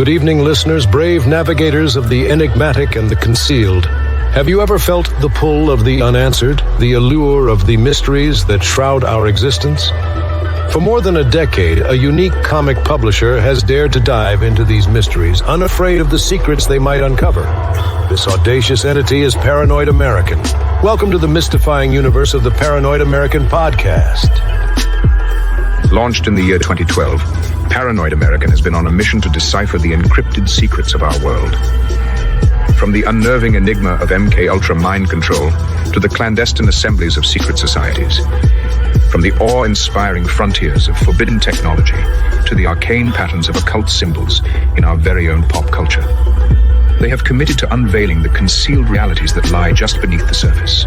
Good evening, listeners, brave navigators of the enigmatic and the concealed. Have you ever felt the pull of the unanswered, the allure of the mysteries that shroud our existence? For more than a decade, a unique comic publisher has dared to dive into these mysteries, unafraid of the secrets they might uncover. This audacious entity is Paranoid American. Welcome to the mystifying universe of the Paranoid American podcast. Launched in the year 2012, Paranoid American has been on a mission to decipher the encrypted secrets of our world. From the unnerving enigma of MK Ultra mind control to the clandestine assemblies of secret societies. From the awe-inspiring frontiers of forbidden technology to the arcane patterns of occult symbols in our very own pop culture. They have committed to unveiling the concealed realities that lie just beneath the surface.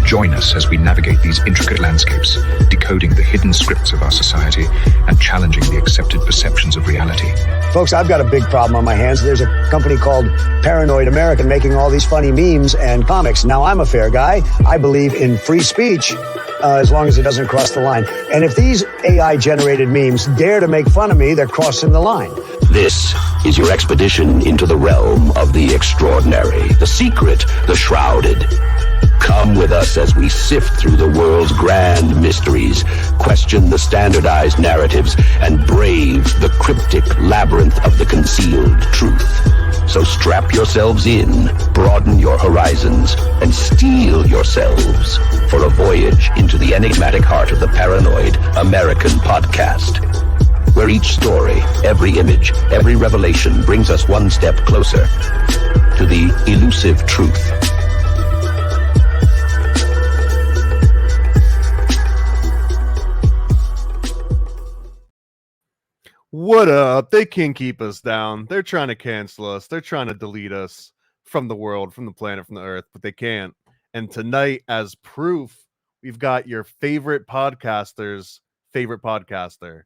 Join us as we navigate these intricate landscapes, decoding the hidden scripts of our society and challenging the accepted perceptions of reality. Folks, I've got a big problem on my hands. There's a company called Paranoid American making all these funny memes and comics. Now, I'm a fair guy. I believe in free speech as long as it doesn't cross the line. And if these AI-generated memes dare to make fun of me, they're crossing the line. This is your expedition into the realm of the extraordinary, the secret, the shrouded. Come with us as we sift through the world's grand mysteries, question the standardized narratives, and brave the cryptic labyrinth of the concealed truth. So strap yourselves in, broaden your horizons, and steel yourselves for a voyage into the enigmatic heart of the Paranoid American podcast, where each story, every image, every revelation brings us one step closer to the elusive truth. What up? They can't keep us down. They're trying to cancel us. They're trying to delete us from the world, from the planet, from the earth, but they can't. And tonight, as proof, we've got your favorite podcaster's favorite podcaster.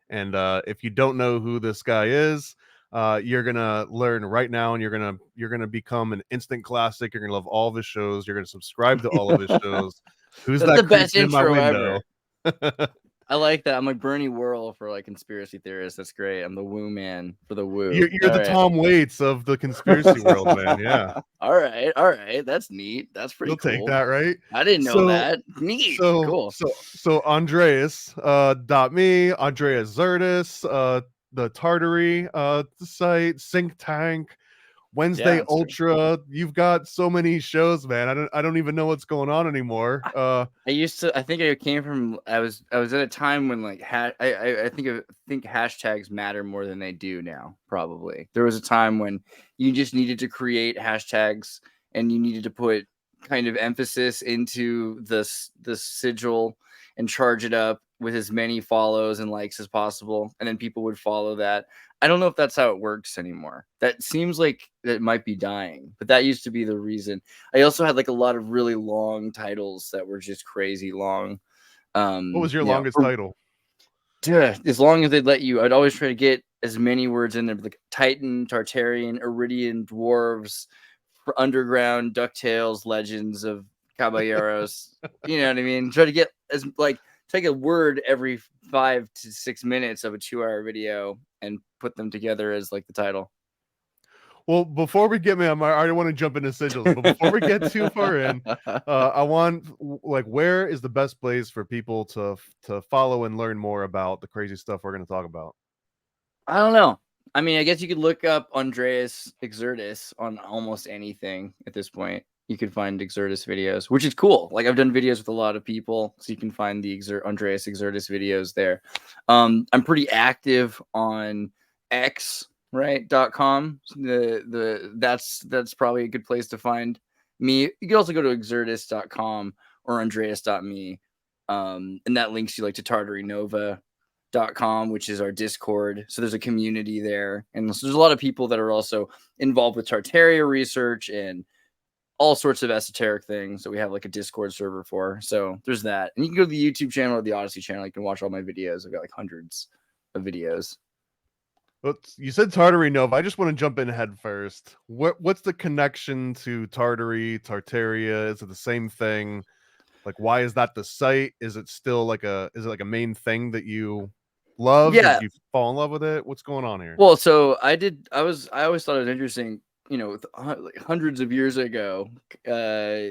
And if you don't know who this guy is, you're gonna learn right now, and you're gonna become an instant classic. You're gonna love all of his shows. You're gonna subscribe to all of his shows. Who's That's that the best creep in my intro window? ever. I like that. I'm like Bernie Whirl for like conspiracy theorists. That's great. I'm the woo man for the woo. You're the right. Tom Waits of the conspiracy world, man. Yeah. All right. That's neat. That's pretty You'll cool. take that, right? I didn't know that. Neat. Cool. So Andreas .me, Andreas Xirtus, the Tartary site, Sync Tank, Wednesday Ultra. You've got so many shows, man. I don't even know what's going on anymore. I think I came from I was at a time when like I think hashtags matter more than they do now. Probably there was a time when you just needed to create hashtags and you needed to put kind of emphasis into the sigil and charge it up with as many follows and likes as possible, and then people would follow that. I don't know if that's how it works anymore. That seems like that might be dying, but that used to be the reason. I also had like a lot of really long titles that were just crazy long. What was your longest title? As long as they'd let you, I'd always try to get as many words in there, like Titan, Tartarian, Iridian, Dwarves, Underground, DuckTales, Legends of Caballeros. You know what I mean? Try to get as like take a word every 5 to 6 minutes of a 2-hour video and put them together as like the title. Well, before we get I already want to jump into sigils, but before we get too far in, I want where is the best place for people to follow and learn more about the crazy stuff we're going to talk about? I don't know. I mean, I guess you could look up Andreas Xirtus on almost anything at this point. You could find Xirtus videos, which is cool. Like I've done videos with a lot of people, so you can find the Andreas Xirtus videos there. I'm pretty active on X, right? .com. That's probably a good place to find me. You can also go to Xirtus.com or Andreas.me. And that links you like to TartaryNova.com, which is our Discord. So there's a community there. And so there's a lot of people that are also involved with Tartaria research and all sorts of esoteric things that we have like a Discord server for. So there's that. And you can go to the YouTube channel or the Odyssey channel. You can watch all my videos. I've got like hundreds of videos. Well, you said Tartary Nova. I just want to jump in head first. What's the connection to Tartary, Tartaria? Is it the same thing? Like, why is that the site? Is it still like a main thing that you love? Yeah. Did you fall in love with it? What's going on here? Well, so I always thought it was interesting, like hundreds of years ago,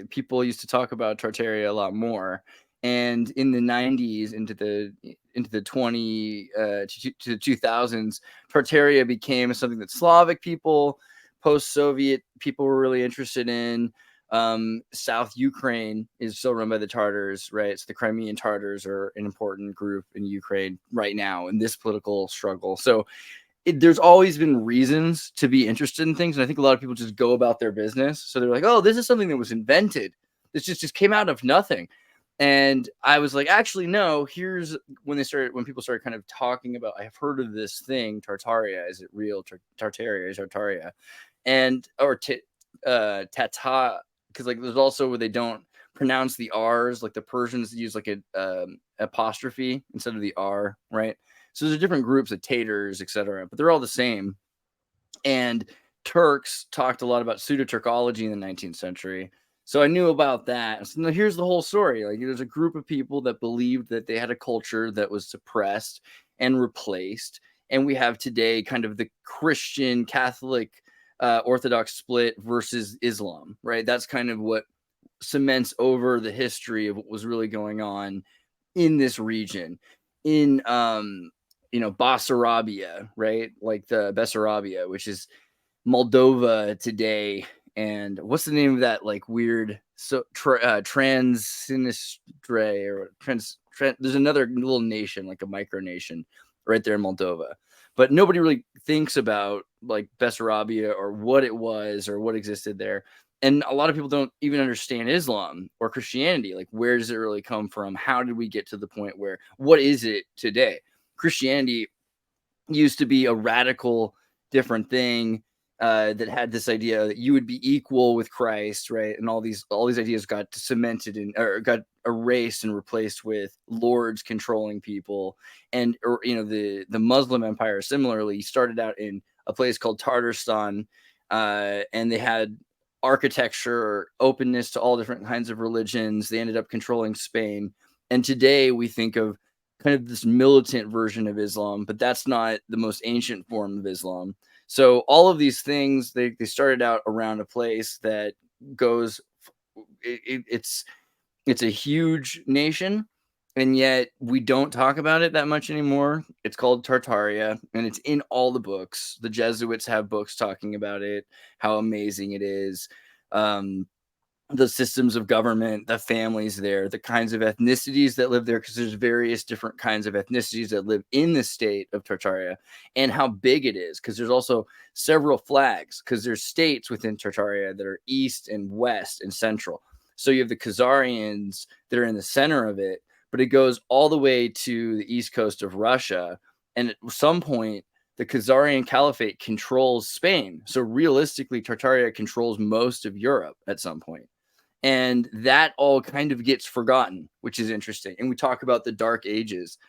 people used to talk about Tartaria a lot more. And in the 90s into the 2000s, Tartaria became something that Slavic people, post-Soviet people were really interested in. South Ukraine is still run by the Tartars, right? So the Crimean Tartars are an important group in Ukraine right now in this political struggle. So there's always been reasons to be interested in things. And I think a lot of people just go about their business. So they're like, oh, this is something that was invented. This just came out of nothing. And I was like, actually, no, here's when people started kind of talking about, I've heard of this thing, Tartaria. Is it real? Tartaria is Tartaria. And, or Tata, because like there's also where they don't pronounce the R's, like the Persians use like a apostrophe instead of the R, right? So there's different groups of Tatars, etc., but they're all the same. And Turks talked a lot about pseudo-Turkology in the 19th century. So I knew about that. So now here's the whole story. Like there's a group of people that believed that they had a culture that was suppressed and replaced. And we have today kind of the Christian, Catholic, Orthodox split versus Islam, right? That's kind of what cements over the history of what was really going on in this region. In Bessarabia, right? Like the Bessarabia, which is Moldova today. And what's the name of that like weird Transnistria or there's another little nation, like a micronation right there in Moldova. But nobody really thinks about like Bessarabia or what it was or what existed there. And a lot of people don't even understand Islam or Christianity. Like, where does it really come from? How did we get to the point where, what is it today? Christianity used to be a radical different thing that had this idea that you would be equal with Christ, right? And all these ideas got cemented or got erased and replaced with lords controlling people. And the Muslim empire similarly started out in a place called Tatarstan, and they had architecture or openness to all different kinds of religions. They ended up controlling Spain. And today we think of kind of this militant version of Islam, but that's not the most ancient form of Islam. So all of these things, they started out around a place that goes, it's a huge nation, and yet we don't talk about it that much anymore. It's called Tartaria, and it's in all the books. The Jesuits have books talking about it, how amazing it is. The systems of government, the families there, the kinds of ethnicities that live there, because there's various different kinds of ethnicities that live in the state of Tartaria, and how big it is, because there's also several flags, because there's states within Tartaria that are east and west and central. So you have the Khazarians that are in the center of it, but it goes all the way to the east coast of Russia. And at some point, the Khazarian Caliphate controls Spain. So realistically, Tartaria controls most of Europe at some point. And that all kind of gets forgotten, which is interesting. And we talk about the Dark Ages,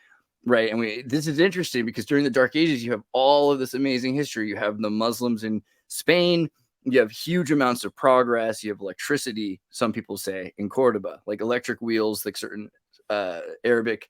right? And this is interesting because during the Dark Ages, you have all of this amazing history. You have the Muslims in Spain. You have huge amounts of progress. You have electricity, some people say, in Cordoba, like electric wheels, like certain Arabic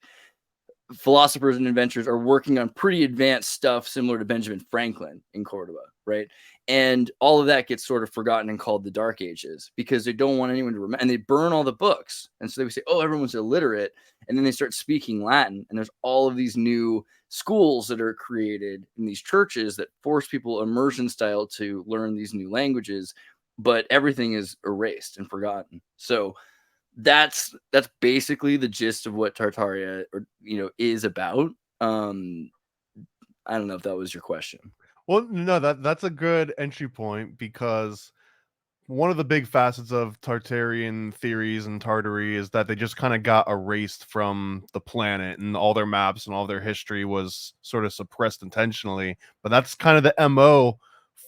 philosophers and inventors are working on pretty advanced stuff similar to Benjamin Franklin in Cordoba, right? And all of that gets sort of forgotten and called the Dark Ages because they don't want anyone to remember, and they burn all the books. And so they would say, oh, everyone's illiterate. And then they start speaking Latin. And there's all of these new schools that are created in these churches that force people immersion style to learn these new languages, but everything is erased and forgotten. So that's basically the gist of what Tartaria is about. I don't know if that was your question. Well, no, that's a good entry point, because one of the big facets of Tartarian theories and Tartary is that they just kind of got erased from the planet, and all their maps and all their history was sort of suppressed intentionally. But that's kind of the MO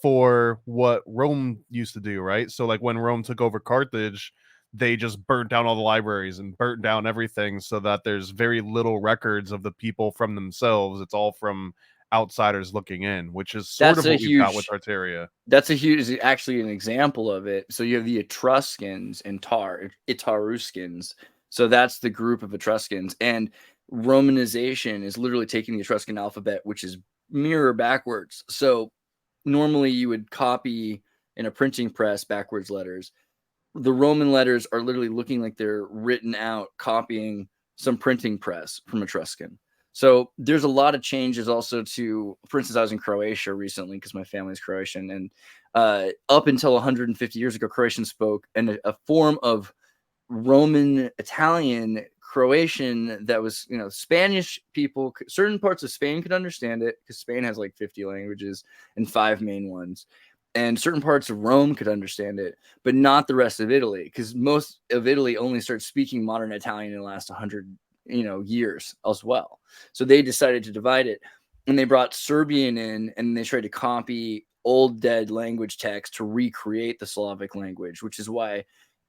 for what Rome used to do, right? So like when Rome took over Carthage, they just burnt down all the libraries and burnt down everything, so that there's very little records of the people from themselves. It's all from outsiders looking in, which is sort of what we've got with Tartaria. That's actually an example of it. So you have the Etruscans and Etruscans. So that's the group of Etruscans. And Romanization is literally taking the Etruscan alphabet, which is mirror backwards. So normally you would copy in a printing press backwards letters. The Roman letters are literally looking like they're written out, copying some printing press from Etruscan. So there's a lot of changes also to, for instance, I was in Croatia recently because my family's Croatian, and up until 150 years ago, Croatian spoke a form of Roman Italian Croatian that was, Spanish people, certain parts of Spain could understand it because Spain has like 50 languages and 5 main ones. And certain parts of Rome could understand it, but not the rest of Italy, because most of Italy only starts speaking modern Italian in the last 100, years as well. So they decided to divide it, and they brought Serbian in, and they tried to copy old dead language text to recreate the Slavic language, which is why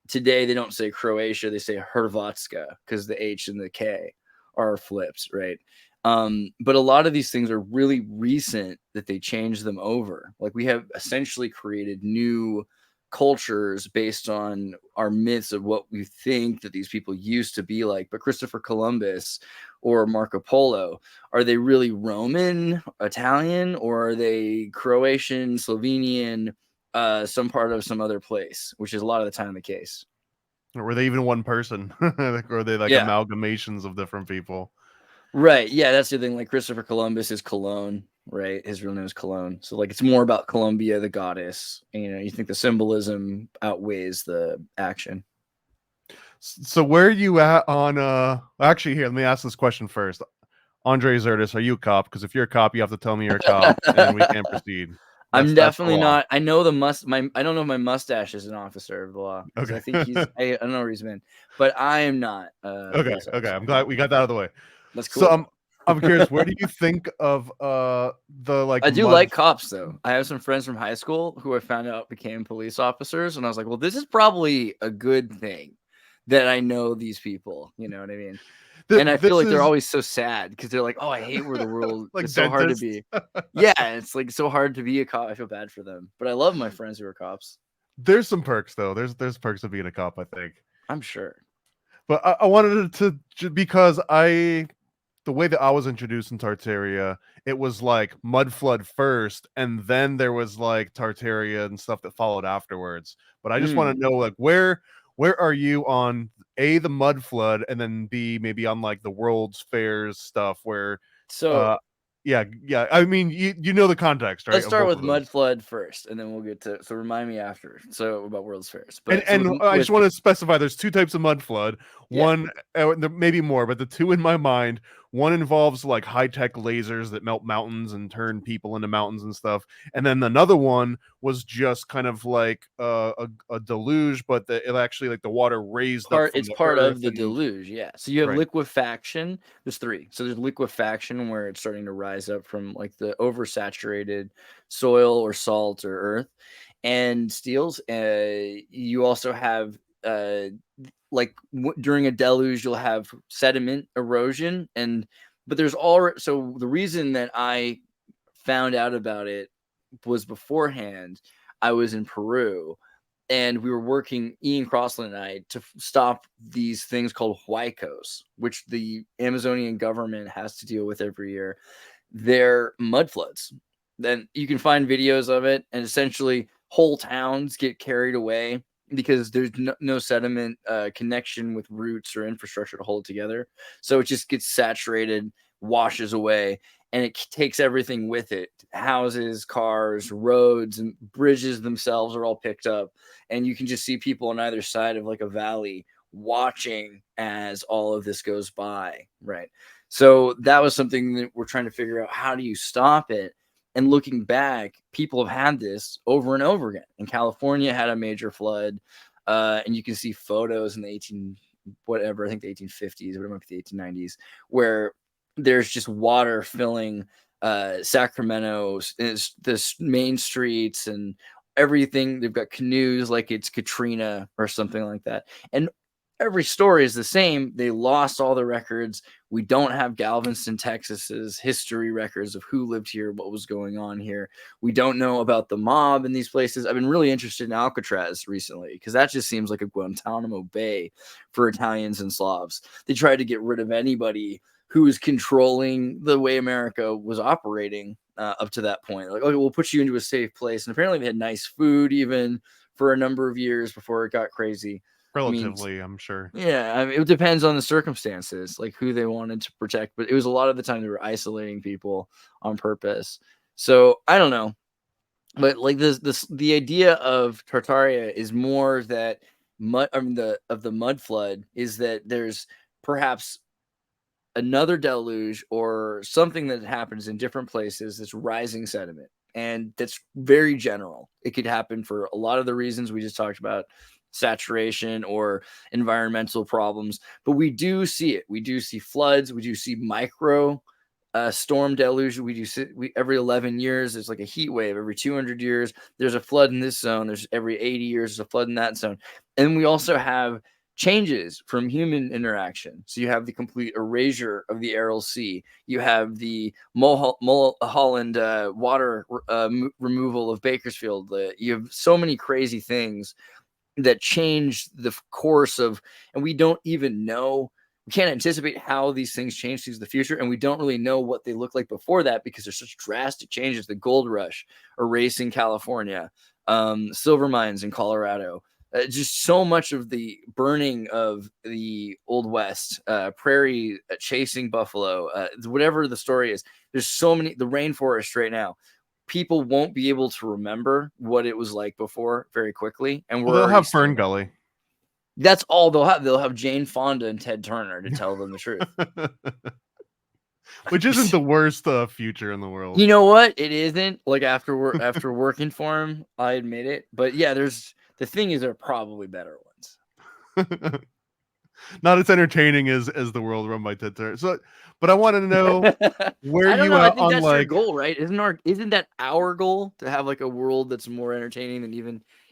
today they don't say Croatia, they say Hrvatska, because the H and the K are flipped, right? But a lot of these things are really recent that they changed them over. Like, we have essentially created new cultures based on our myths of what we think that these people used to be like. But Christopher Columbus or Marco Polo, are they really Roman, Italian, or are they Croatian, Slovenian, some part of some other place, which is a lot of the time the case. Or were they even one person? Or are they like amalgamations of different people? Right. Yeah, that's the thing. Like, Christopher Columbus is Cologne, right? His real name is Cologne. So like, it's more about Columbia, the goddess. And, you think the symbolism outweighs the action. So where are you at on actually, here, let me ask this question first. Andreas Xirtus, are you a cop? Because if you're a cop, you have to tell me you're a cop and we can't proceed. I'm definitely not. I know I don't know if my mustache is an officer of the law. Okay. I think I don't know where he's been, but I am not. Okay. I'm glad we got that out of the way. That's cool. So I'm curious, where do you think of the like? I do like cops though. I have some friends from high school who I found out became police officers, and I was like, well, this is probably a good thing that I know these people. You know what I mean? And I feel like they're always so sad because they're like, oh, I hate where the world like it's so hard to be. Yeah, it's like so hard to be a cop. I feel bad for them, but I love my friends who are cops. There's some perks though. There's perks of being a cop, I think. I'm sure. But I wanted to because the way that I was introduced in Tartaria, it was like mud flood first, and then there was like Tartaria and stuff that followed afterwards. But I just want to know, like, where are you on A, the mud flood, and then B, maybe on like the World's Fairs stuff where yeah. I mean, you know the context, right? Let's start with mud flood first, and then we'll get to. So remind me after. So about World's Fairs. But I just want to specify: there's 2 types of mud flood. One, maybe more, but the 2 in my mind. One involves like high-tech lasers that melt mountains and turn people into mountains and stuff, and then another one was just kind of like a deluge, but it actually like the water raised up. It's part of the deluge, yeah. So you have liquefaction. There's 3. So there's liquefaction where it's starting to rise up from like the oversaturated soil or salt or earth and steels. You also have during a deluge, you'll have sediment erosion, but there's already. So the reason that I found out about it was beforehand. I was in Peru, and we were working, Ian Crossland and I, to stop these things called huaicos, which the Amazonian government has to deal with every year. They're mud floods. Then you can find videos of it, and essentially whole towns get carried away because there's no sediment connection with roots or infrastructure to hold it together. So it just gets saturated, washes away, and it takes everything with it. Houses, cars, roads, and bridges themselves are all picked up. And you can just see people on either side of like a valley watching as all of this goes by, right? So that was something that we're trying to figure out. How do you stop it? And looking back, people have had this over and over again. And California had a major flood, and you can see photos in the I think the 1850s, or it might be the 1890s, where there's just water filling Sacramento, the main streets and everything. They've got canoes like it's Katrina or something like that. And every story is the same. They lost all the records. We don't have Galveston, Texas's history records of who lived here, what was going on here. We don't know about the mob in these places. I've been really interested in Alcatraz recently because that just seems like a Guantanamo Bay for Italians and Slavs. They tried to get rid of anybody who was controlling the way America was operating up to that point. Like, okay, we'll put you into a safe place. And apparently they had nice food even for a number of years before it got crazy. I mean, Relatively, I'm sure. yeah, I mean, it depends on the circumstances, like who they wanted to protect. But it was a lot of the time they were isolating people on purpose. So I don't know. But like the idea of Tartaria is more that the mud flood is that there's perhaps another deluge or something that happens in different places that's rising sediment, and that's very general. It could happen for a lot of the reasons we just talked about, saturation or environmental problems, but we do see it. We do see floods, we do see micro storm deluge. We every 11 years there's like a heat wave. Every 200 years there's a flood in this zone. There's every 80 years there's a flood in that zone. And we also have changes from human interaction. So you have the complete erasure of the Aral Sea. You have the Mulholland water removal of Bakersfield. You have so many crazy things that change the course of, and we don't even know. We can't anticipate how these things change through the future, and we don't really know what they look like before that because there's such drastic changes. The gold rush erasing California, silver mines in Colorado, just so much of the burning of the Old West, prairie chasing buffalo, whatever the story is. There's so many, the rainforest right now. People won't be able to remember what it was like before very quickly. And They'll have Fern Gully. That's all they'll have. They'll have Jane Fonda and Ted Turner to tell them the truth. Which isn't the worst future in the world. You know what? It isn't. Like after working for him, I admit it. But yeah, the thing is, there are probably better ones. Not as entertaining as the world run by Ted Turner. So, but I want to know where you I think on that's like your goal, right? Isn't that our goal to have like a world that's more entertaining than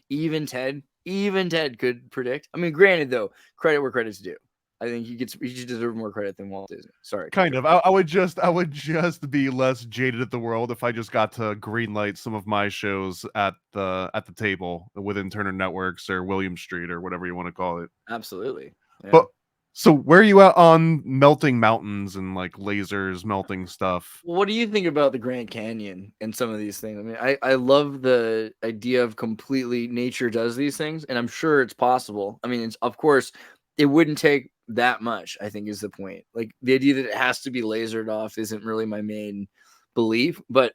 even Ted? Even Ted could predict. I mean, granted, though, credit where credit's due. I think he should deserve more credit than Walt Disney. Sorry. Kind of. I would just be less jaded at the world if I just got to greenlight some of my shows at the table within Turner Networks or William Street or whatever you want to call it. Absolutely. Yeah. But so where are you at on melting mountains and like lasers melting stuff? What do you think about the Grand Canyon and some of these things? I mean, I love the idea of completely nature does these things, and I'm sure it's possible. I mean, of course, it wouldn't take that much, I think is the point. Like the idea that it has to be lasered off isn't really my main belief, but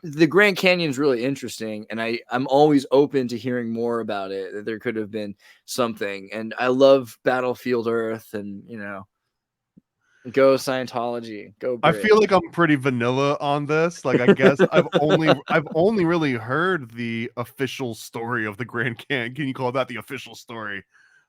the Grand Canyon is really interesting, and I'm always open to hearing more about it. That there could have been something, and I love Battlefield Earth, and go Scientology, go Brit. I feel like I'm pretty vanilla on this. Like I guess I've only really heard the official story of the Grand Canyon. Can you call that the official story?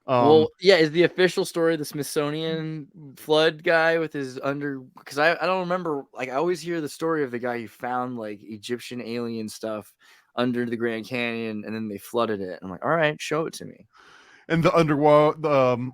Well, yeah, is the official story the Smithsonian flood guy with his because I don't remember, like I always hear the story of the guy who found like Egyptian alien stuff under the Grand Canyon and then they flooded it. I'm like, all right, show it to me. And the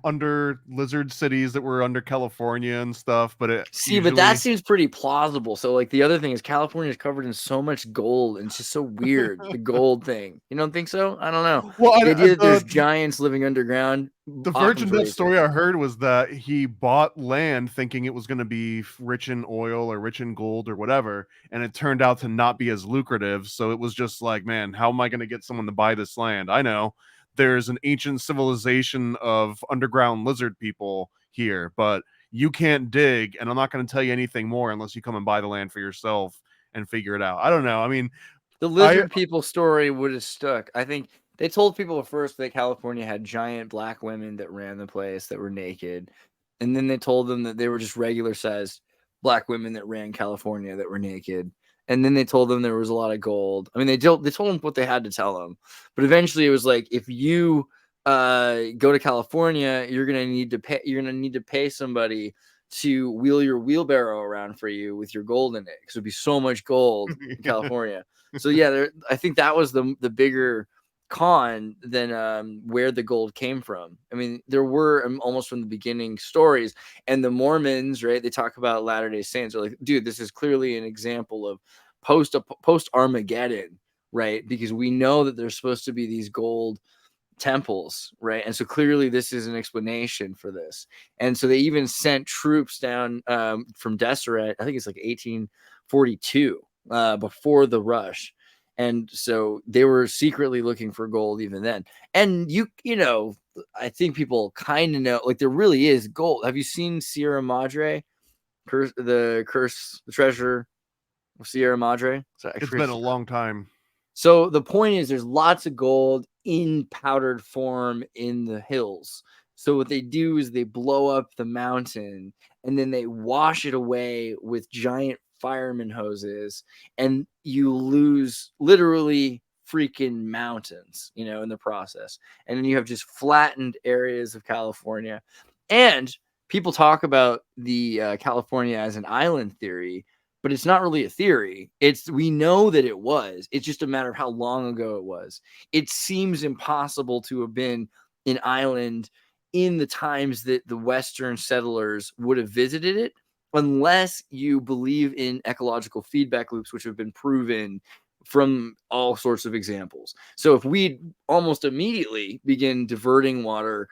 under lizard cities that were under California and stuff, but but that seems pretty plausible. So like the other thing is California is covered in so much gold and it's just so weird. The gold thing, you don't think so? I don't know. Well, the idea that there's giants living underground. The version of that story I heard was that he bought land thinking it was going to be rich in oil or rich in gold or whatever, and it turned out to not be as lucrative. So it was just like, man, how am I going to get someone to buy this land? I know there's an ancient civilization of underground lizard people here, but you can't dig, and I'm not going to tell you anything more unless you come and buy the land for yourself and figure it out. I don't know. I mean, the lizard people story would have stuck. I think they told people first that California had giant black women that ran the place that were naked, and then they told them that they were just regular sized black women that ran California that were naked. And then they told them there was a lot of gold. I mean, they told them what they had to tell them. But eventually it was like, if you go to California, you're going to need to pay somebody to wheel your wheelbarrow around for you with your gold in it. Because there'd be so much gold in California. So yeah, I think that was the bigger con than where the gold came from. I mean, there were almost from the beginning stories, and the Mormons, right? They talk about Latter-day Saints. They're like, dude, this is clearly an example of post Armageddon, right? Because we know that there's supposed to be these gold temples, right? And so clearly this is an explanation for this. And so they even sent troops down from Deseret, I think it's like 1842, before the rush. And so they were secretly looking for gold even then. And you know, I think people kind of know, like there really is gold. Have you seen Sierra Madre? The treasure of Sierra Madre? It's been a long time. So the point is there's lots of gold in powdered form in the hills. So what they do is they blow up the mountain and then they wash it away with giant fireman hoses, and you lose literally freaking mountains, you know, in the process. And then you have just flattened areas of California. And people talk about the California as an island theory, but it's not really a theory. We know that it was. It's just a matter of how long ago it was. It seems impossible to have been an island in the times that the Western settlers would have visited it, unless you believe in ecological feedback loops, which have been proven from all sorts of examples. So if we almost immediately begin diverting water,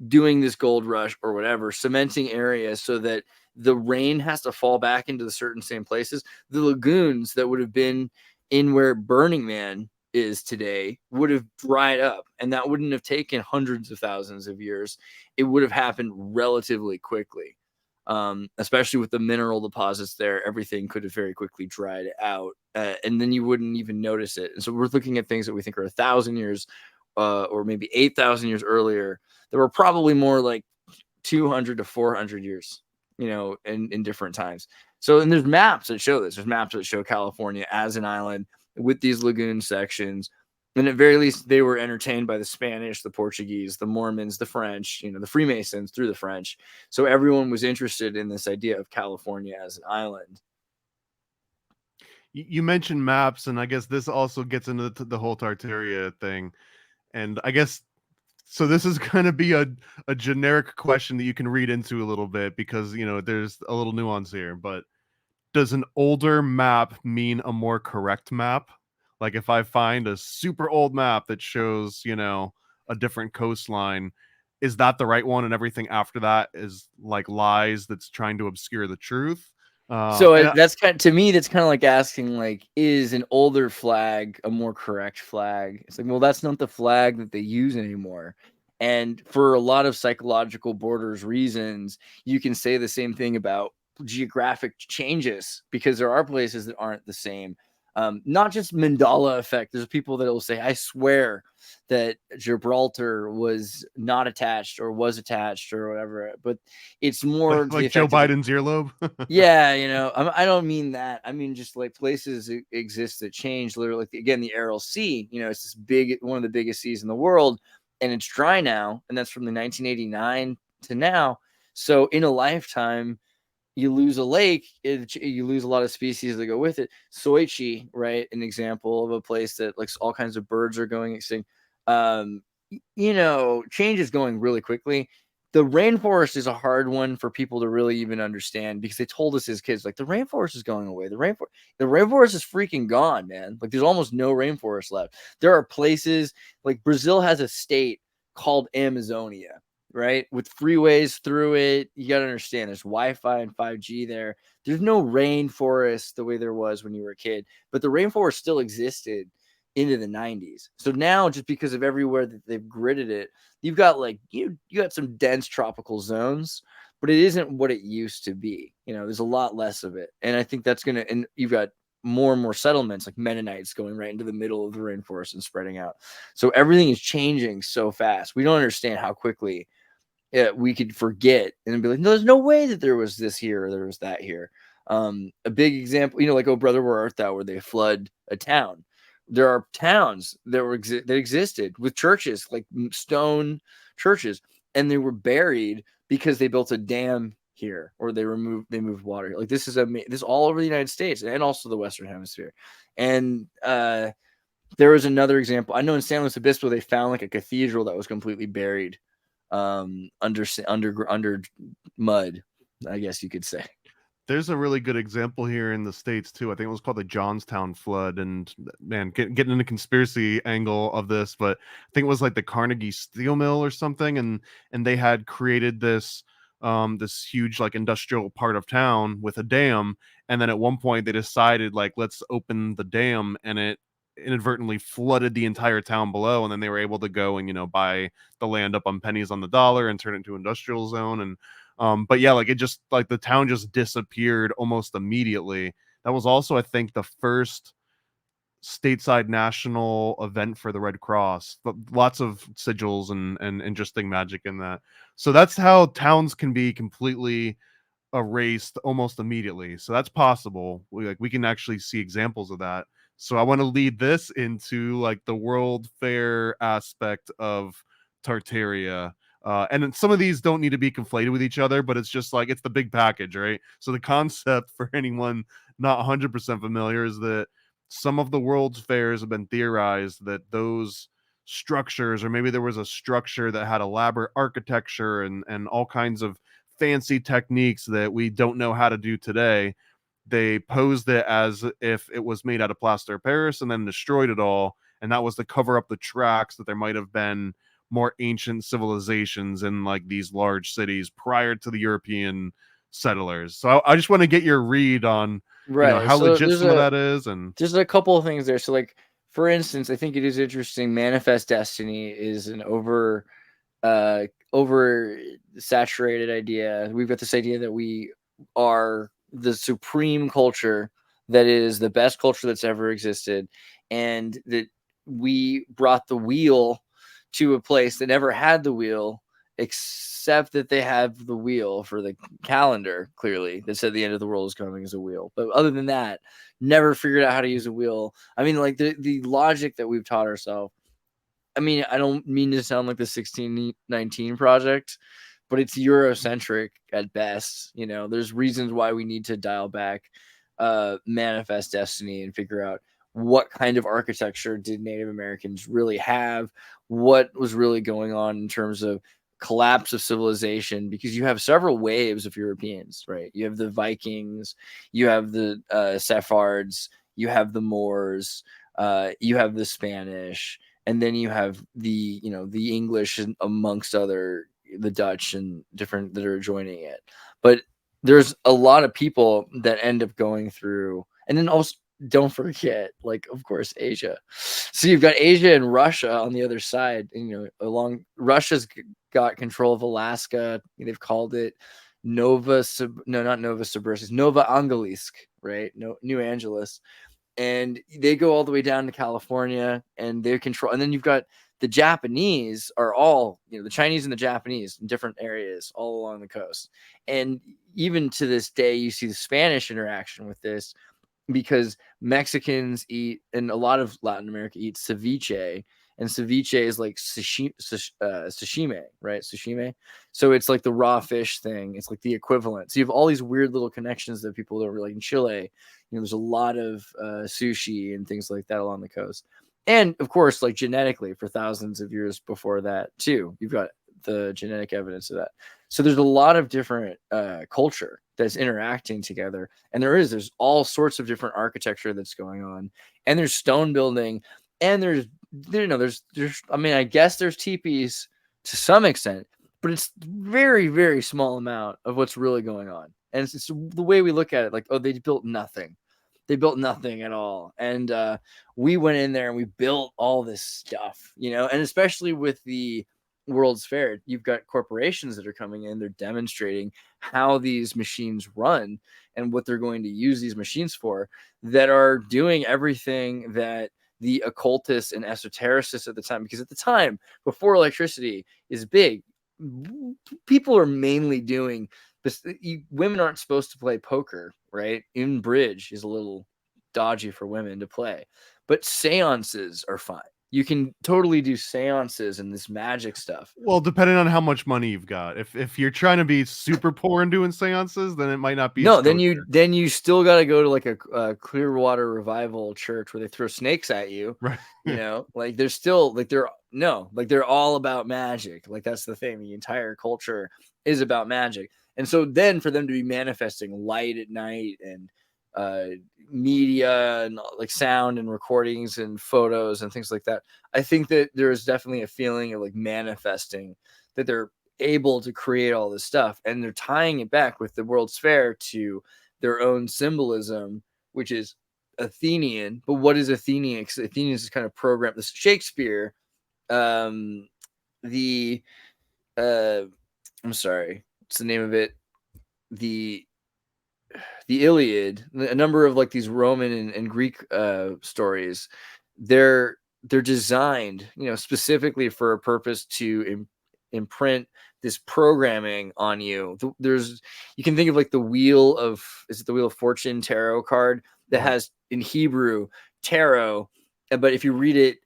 doing this gold rush or whatever, cementing areas so that the rain has to fall back into the certain same places, the lagoons that would have been in where Burning Man is today would have dried up, and that wouldn't have taken hundreds of thousands of years. It would have happened relatively quickly. Especially with the mineral deposits there, everything could have very quickly dried out, and then you wouldn't even notice it. And so we're looking at things that we think are 1,000 years or maybe 8,000 years earlier that were probably more like 200 to 400 years, you know, in different times. So, and there's maps that show this. There's maps that show California as an island with these lagoon sections. And at very least, they were entertained by the Spanish, the Portuguese, the Mormons, the French, you know, the Freemasons through the French. So everyone was interested in this idea of California as an island. You mentioned maps, and I guess this also gets into the whole Tartaria thing. And I guess, so this is going to be a generic question that you can read into a little bit because, you know, there's a little nuance here. But does an older map mean a more correct map? Like if I find a super old map that shows, you know, a different coastline, is that the right one? And everything after that is like lies that's trying to obscure the truth. So that's to me, that's kind of like asking, like, is an older flag a more correct flag? It's like, well, that's not the flag that they use anymore. And for a lot of psychological borders reasons, you can say the same thing about geographic changes because there are places that aren't the same. Not just Mandela effect. There's people that will say, I swear that Gibraltar was not attached or was attached or whatever, but it's more like Joe Biden's earlobe. Yeah, you know, I don't mean that. I mean just like places exist that change. Literally, like, again, the Aral Sea. You know, it's this big, one of the biggest seas in the world, and it's dry now, and that's from the 1989 to now. So in a lifetime, you lose a lake, you lose a lot of species that go with it. Soichi, right? An example of a place that like all kinds of birds are going extinct. You know, change is going really quickly. The rainforest is a hard one for people to really even understand because they told us as kids, like, the rainforest is going away. The rainforest is freaking gone, man. Like, there's almost no rainforest left. There are places like Brazil has a state called Amazonia, right? With freeways through it. You got to understand there's Wi-Fi and 5G there. There's no rainforest the way there was when you were a kid, but the rainforest still existed into the 90s. So now, just because of everywhere that they've gridded it, you've got like you got some dense tropical zones, but it isn't what it used to be. You know, there's a lot less of it. And I think that's gonna, and you've got more and more settlements like Mennonites going right into the middle of the rainforest and spreading out. So everything is changing so fast. We don't understand how quickly we could forget and be like, no, there's no way that there was this here or there was that here. A big example, you know, like, Oh Brother, Where Art Thou, where they flood a town. There are towns that that existed with churches, like stone churches, and they were buried because they built a dam here, or they moved water. Like, this is this all over the United States and also the Western Hemisphere. And there was another example. I know in San Luis Obispo they found like a cathedral that was completely buried under mud, I guess you could say. There's a really good example here in the States too. I think it was called the Johnstown flood, and man, getting into conspiracy angle of this, but I think it was like the Carnegie Steel Mill or something, and they had created this huge like industrial part of town with a dam, and then at one point they decided like let's open the dam, and it inadvertently flooded the entire town below, and then they were able to go and buy the land up on pennies on the dollar and turn it into industrial zone. And but yeah, like it just like the town just disappeared almost immediately. That was also, I think, the first stateside national event for the Red Cross. Lots of sigils and interesting magic in that. So that's how towns can be completely erased almost immediately. So that's possible. We can actually see examples of that. So I want to lead this into like the World Fair aspect of Tartaria. And then some of these don't need to be conflated with each other, but it's just like it's the big package, right? So the concept for anyone not 100% familiar is that some of the world's fairs have been theorized that those structures, or maybe there was a structure that had elaborate architecture and all kinds of fancy techniques that we don't know how to do today. They posed it as if it was made out of plaster of Paris and then destroyed it all. And that was to cover up the tracks that there might have been more ancient civilizations in like these large cities prior to the European settlers. So I just want to get your read on, Right. how So legit some of that is. And there's a couple of things there. So like for instance, I think it is interesting. Manifest Destiny is an over saturated idea. We've got this idea that we are the supreme culture, that is the best culture that's ever existed, and that we brought the wheel to a place that never had the wheel, except that they have the wheel for the calendar, clearly, that said the end of the world is coming as a wheel. But other than that, never figured out how to use a wheel. I mean, like the logic that we've taught ourselves. I mean, I don't mean to sound like the 1619 project, but it's Eurocentric at best. There's reasons why we need to dial back Manifest Destiny and figure out what kind of architecture did Native Americans really have, what was really going on in terms of collapse of civilization, because you have several waves of Europeans, right? You have the Vikings, you have the Sephards, you have the Moors, you have the Spanish, and then you have the the English amongst the Dutch and different that are joining it. But there's a lot of people that end up going through, and then also don't forget, like, of course, Asia. So you've got Asia and Russia on the other side. And, along Russia's got control of Alaska. They've called it Nova Angelisk, right? No, New Angeles. And they go all the way down to California, and they control. And then you've got the Japanese are all, the Chinese and the Japanese in different areas all along the coast. And even to this day, you see the Spanish interaction with this, because Mexicans eat, and a lot of Latin America eats ceviche, and ceviche is like sashimi, right? Sashimi. So it's like the raw fish thing. It's like the equivalent. So you have all these weird little connections that people don't really, like in Chile, there's a lot of sushi and things like that along the coast. And of course, like genetically for thousands of years before that too, you've got the genetic evidence of that. So there's a lot of different culture that's interacting together, and there's all sorts of different architecture that's going on, and there's stone building, and there's I mean, I guess there's teepees to some extent, but it's very, very small amount of what's really going on. And it's the way we look at it, like, oh, they built nothing. They built nothing at all. And we went in there and we built all this stuff, and especially with the World's Fair, you've got corporations that are coming in. They're demonstrating how these machines run and what they're going to use these machines for, that are doing everything that the occultists and esotericists at the time, because at the time, before electricity is big, people are mainly doing this. Women aren't supposed to play poker, right? Even bridge is a little dodgy for women to play, but seances are fine. You can totally do seances and this magic stuff. Well, depending on how much money you've got. If you're trying to be super poor and doing seances, then it might not be. No, then you still got to go to like a Clearwater Revival church where they throw snakes at you. Right. You know, like they're still like they're all about magic. Like that's the thing. The entire culture is about magic. And so then for them to be manifesting light at night and media and like sound and recordings and photos and things like that, I think that there is definitely a feeling of like manifesting that they're able to create all this stuff, and they're tying it back with the World's Fair to their own symbolism, which is Athenian. But what is Athenian? Because Athenian is kind of program. This Shakespeare, I'm sorry, what's the name of it? The Iliad, a number of like these Roman and Greek stories, they're designed, specifically for a purpose to imprint this programming on you. You can think of like the Wheel of Fortune tarot card that has in Hebrew tarot, but if you read it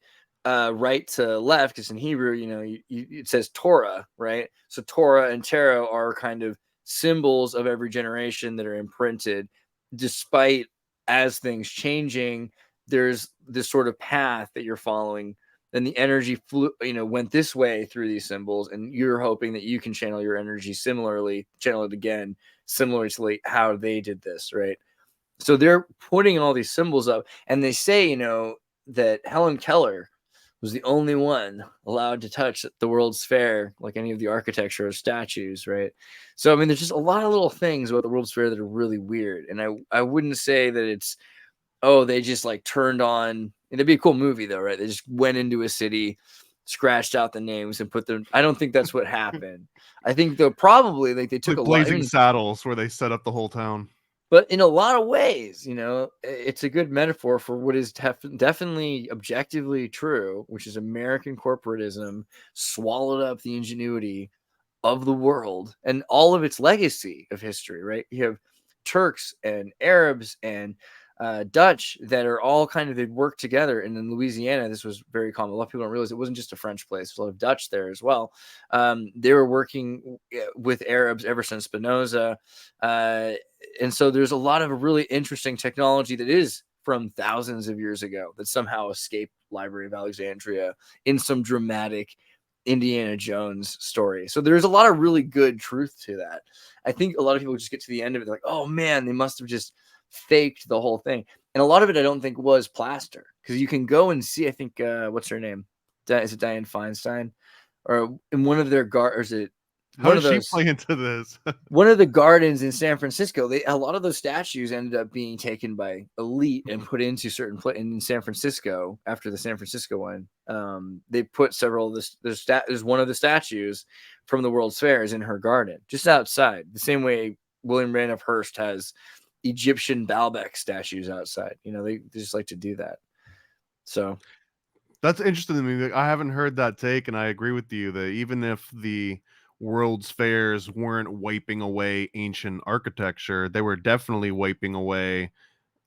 right to left, because in Hebrew, it says Torah, right? So Torah and tarot are kind of symbols of every generation that are imprinted, despite as things changing, there's this sort of path that you're following. Then the energy went this way through these symbols, and you're hoping that you can channel your energy channel it again, similarly how they did this, right? So they're putting all these symbols up, and they say, that Helen Keller was the only one allowed to touch the World's Fair, like any of the architecture or statues, right? So, I mean, there's just a lot of little things about the World's Fair that are really weird. And I wouldn't say that it's, they just like turned on, it'd be a cool movie though, right? They just went into a city, scratched out the names and put them. I don't think that's what happened. I think though probably like they took like a lot. Blazing Saddles where they set up the whole town. But in a lot of ways, it's a good metaphor for what is definitely objectively true, which is American corporatism swallowed up the ingenuity of the world and all of its legacy of history, right? You have Turks and Arabs and Dutch that are all kind of, they'd work together. And in Louisiana, this was very common. A lot of people don't realize it wasn't just a French place. There's a lot of Dutch there as well. They were working with Arabs ever since Spinoza. And so there's a lot of really interesting technology that is from thousands of years ago that somehow escaped Library of Alexandria in some dramatic Indiana Jones story. So there's a lot of really good truth to that. I think a lot of people just get to the end of it, like, oh man, they must have just faked the whole thing. And a lot of it I don't think was plaster, because you can go and see, I think what's her name, is it Diane Feinstein, or in one of their how does she play into this? One of the gardens in San Francisco, a lot of those statues ended up being taken by elite and put into certain in San Francisco after the San Francisco one. They put several of there's one of the statues from the World's Fair is in her garden, just outside, the same way William Randolph Hearst has Egyptian Baalbek statues outside. They just like to do that. So that's interesting to me. I haven't heard that take, and I agree with you that even if the World's Fairs weren't wiping away ancient architecture, they were definitely wiping away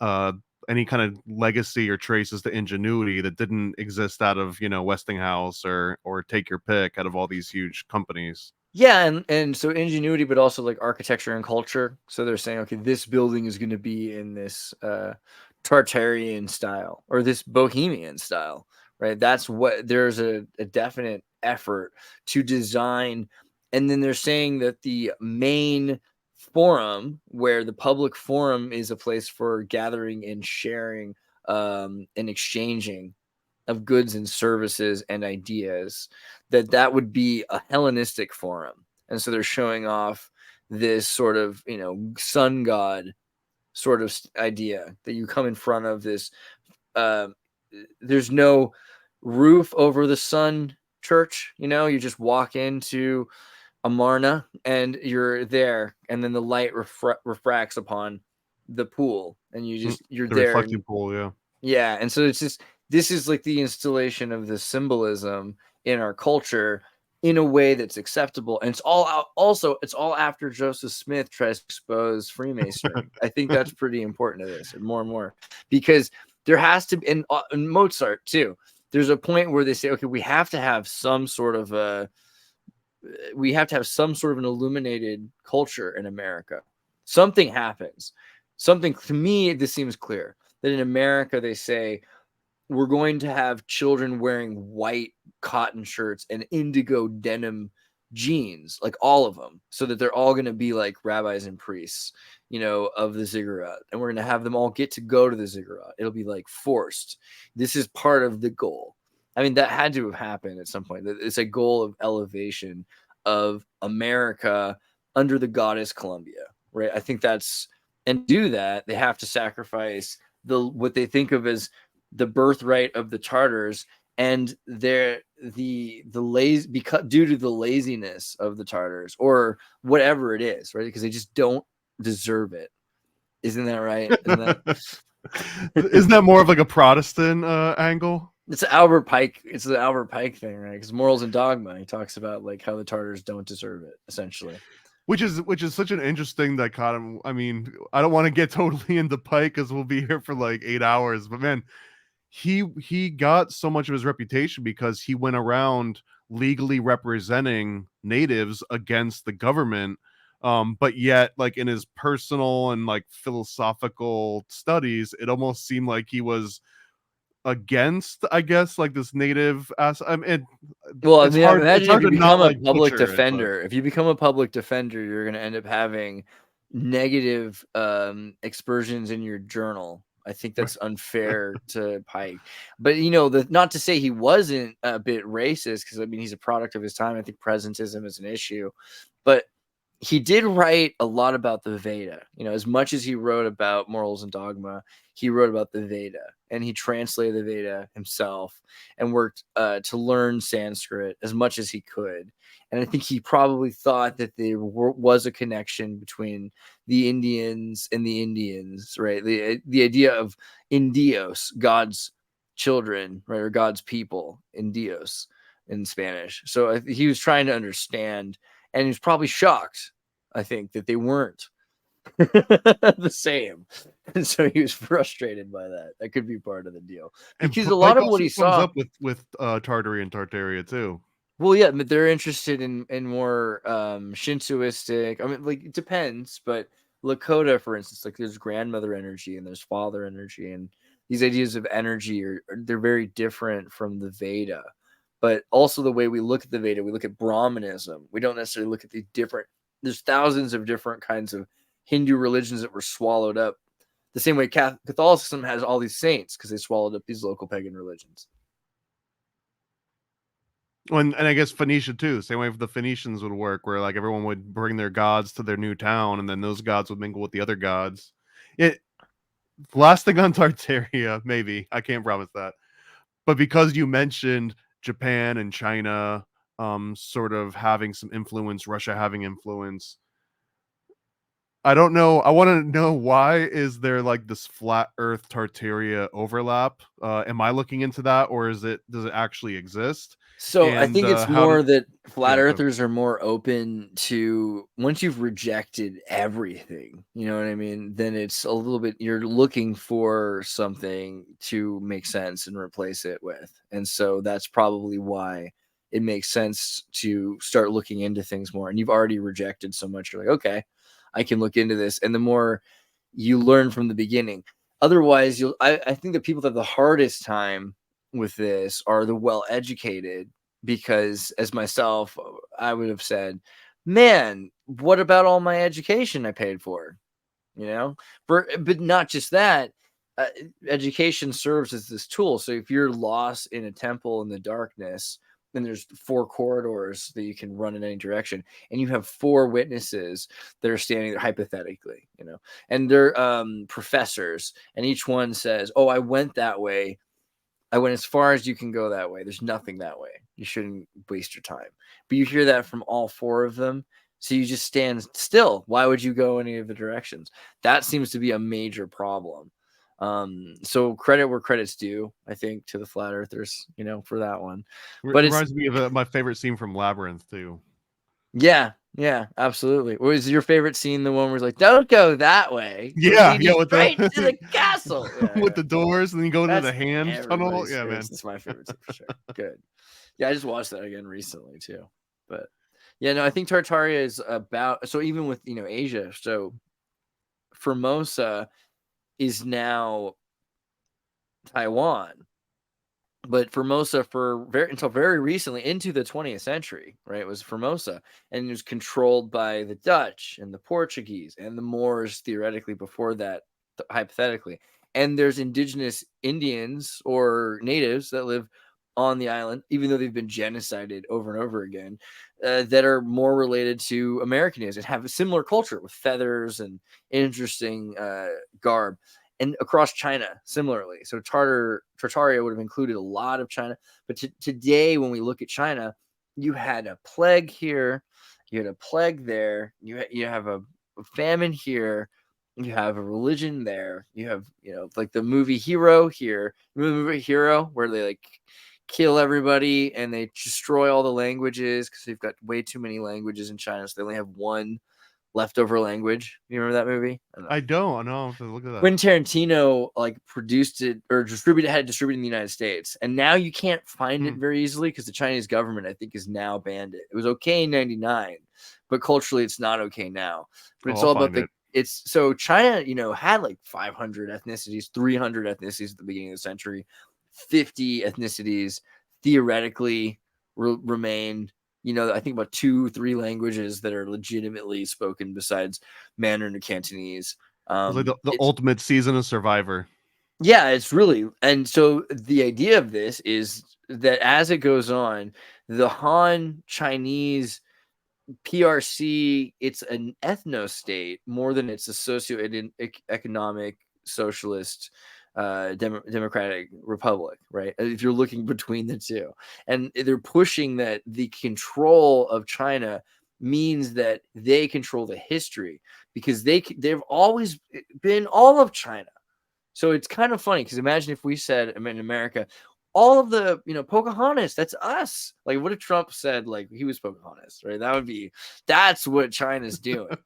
any kind of legacy or traces to ingenuity that didn't exist out of Westinghouse or take your pick out of all these huge companies. Yeah, and so ingenuity, but also like architecture and culture. So they're saying, okay, this building is going to be in this Tartarian style or this Bohemian style, right? That's what there's a definite effort to design. And then they're saying that the main forum, where the public forum is a place for gathering and sharing and exchanging of goods and services and ideas, that would be a Hellenistic forum. And so they're showing off this sort of, sun god sort of idea that you come in front of this. There's no roof over the sun church, you just walk into Amarna and you're there, and then the light refracts upon the pool, and you're the there. Reflecting pool, yeah. And so it's just, this is like the installation of the symbolism in our culture in a way that's acceptable, and it's all out. Also, it's all after Joseph Smith tries to expose Freemasonry. I think that's pretty important to this, and more, because there has to be, and Mozart too. there's a point where they say, okay, we have to have some sort of an illuminated culture in America. Something happens. Something, to me, this seems clear that in America they say we're going to have children wearing white cotton shirts and indigo denim jeans, like all of them, so that they're all going to be like rabbis and priests, of the ziggurat, and we're going to have them all get to go to the ziggurat. It'll be like forced. This is part of the goal. I mean, that had to have happened at some point. It's a goal of elevation of America under the goddess Columbia, right? I think that's, and do that, they have to sacrifice what they think of as the birthright of the Tartars, and due to the laziness of the Tartars, or whatever it is, right? Because they just don't deserve it. Isn't that right? Isn't that more of like a Protestant angle? It's the Albert Pike thing, right? Because Morals and Dogma, he talks about like how the Tartars don't deserve it, essentially. Which is such an interesting dichotomy. I mean, I don't want to get totally into Pike because we'll be here for like 8 hours, but man, he got so much of his reputation because he went around legally representing natives against the government. But yet, like in his personal and like philosophical studies, it almost seemed like he was against, I guess, like this native imagine if you become a public defender. If you become a public defender, you're going to end up having negative excursions in your journal. I think that's unfair to Pike, but not to say he wasn't a bit racist, because I mean he's a product of his time. I think presentism is an issue, but he did write a lot about the Veda. As much as he wrote about Morals and Dogma, he wrote about the Veda, and he translated the Veda himself and worked to learn Sanskrit as much as he could. And I think he probably thought that there was a connection between the Indians and the Indians, right? The idea of Indios, God's children, right, or God's people, Indios in Spanish. So he was trying to understand, and he was probably shocked, I think, that they weren't the same, and so he was frustrated by that. That could be part of the deal, because a lot of what he saw up with Tartary and Tartaria too. Well, yeah, but they're interested in more Shintoistic. I mean, like, it depends, but Lakota, for instance, like there's grandmother energy and there's father energy, and these ideas of energy they're very different from the Veda. But also the way we look at the Veda, we look at Brahmanism. We don't necessarily look at the different. There's thousands of different kinds of Hindu religions that were swallowed up, the same way Catholicism has all these saints because they swallowed up these local pagan religions. And I guess Phoenicia too, same way the Phoenicians would work, where like everyone would bring their gods to their new town, and then those gods would mingle with the other gods. Last thing on Tartaria, maybe, I can't promise that, but because you mentioned Japan and China sort of having some influence, Russia having influence, I don't know. I want to know, why is there like this flat Earth Tartaria overlap? Am I looking into that, or does it actually exist? So I think it's more that flat earthers are more open to, once you've rejected everything, you know what I mean? Then it's a little bit, you're looking for something to make sense and replace it with. And so that's probably why it makes sense to start looking into things more. And you've already rejected so much. You're like, okay, I can look into this. And the more you learn from the beginning, otherwise I think the people that have the hardest time with this are the well-educated, because as myself, I would have said, man, what about all my education I paid for? But not just that, education serves as this tool. So if you're lost in a temple in the darkness, then there's 4 corridors that you can run in any direction, and you have 4 witnesses that are standing there hypothetically, and they're professors, and each one says, oh, I went that way. I went as far as you can go that way. There's nothing that way. You shouldn't waste your time. But you hear that from all 4 of them. So you just stand still. Why would you go any of the directions? That seems to be a major problem. So credit where credit's due, I think, to the flat earthers, for that one. But it reminds me of my favorite scene from Labyrinth too. Yeah, yeah, absolutely. Was your favorite scene the one where it's like, "Don't go that way. We're Yeah, leading with straight to the the castle." Yeah, with yeah. the doors, and then you go into That's the hand tunnel. everybody's Yeah, favorite. man. That's my favorite scene for sure. Good. Yeah, I just watched that again recently too. But yeah, no, I think Tartaria is about so even with Asia. So Formosa is now Taiwan, but Formosa until very recently into the 20th century, right? It was Formosa, and it was controlled by the Dutch and the Portuguese and the Moors theoretically before that, hypothetically. And there's indigenous Indians or natives that live on the island, even though they've been genocided over and over again, that are more related to Americanism and have a similar culture with feathers and interesting garb. And across China, similarly. So Tartaria would have included a lot of China. But today, when we look at China, you had a plague here, you had a plague there, you have a famine here, you have a religion there, you have like the movie Hero here. Remember the movie Hero where they like kill everybody and they destroy all the languages because they've got way too many languages in China, so they only have one leftover language. You remember that movie? I don't know. If I look at that. Quentin Tarantino like produced it or had it distributed in the United States, and now you can't find it very easily because the Chinese government, I think, has now banned it. It was okay in '99, but culturally, it's not okay now. But it's I'll all about find it. It's so China, had like 500 ethnicities, 300 ethnicities at the beginning of the century, 50 ethnicities theoretically remain. I think about 2-3 languages that are legitimately spoken besides Mandarin or Cantonese. It's like the ultimate season of Survivor. Yeah, it's really, and so the idea of this is that as it goes on, the Han Chinese PRC, it's an ethno state more than it's a socio-economic socialist democratic republic, right? If you're looking between the two, and they're pushing that the control of China means that they control the history because they've always been all of China. So it's kind of funny because imagine if we said, in America, all of the, Pocahontas, that's us. Like, what if Trump said, like, he was Pocahontas, right? That's what China's doing.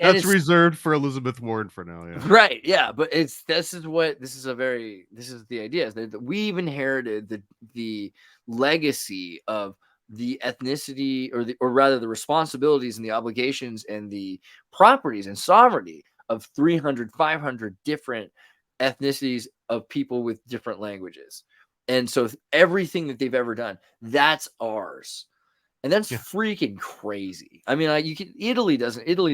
That's reserved for Elizabeth Warren for now. Yeah. Right. Yeah. But this is the idea is that we've inherited the legacy of the ethnicity or rather the responsibilities and the obligations and the properties and sovereignty of 300, 500 different ethnicities of people with different languages. And so everything that they've ever done, that's ours. And that's freaking crazy. I mean, Italy's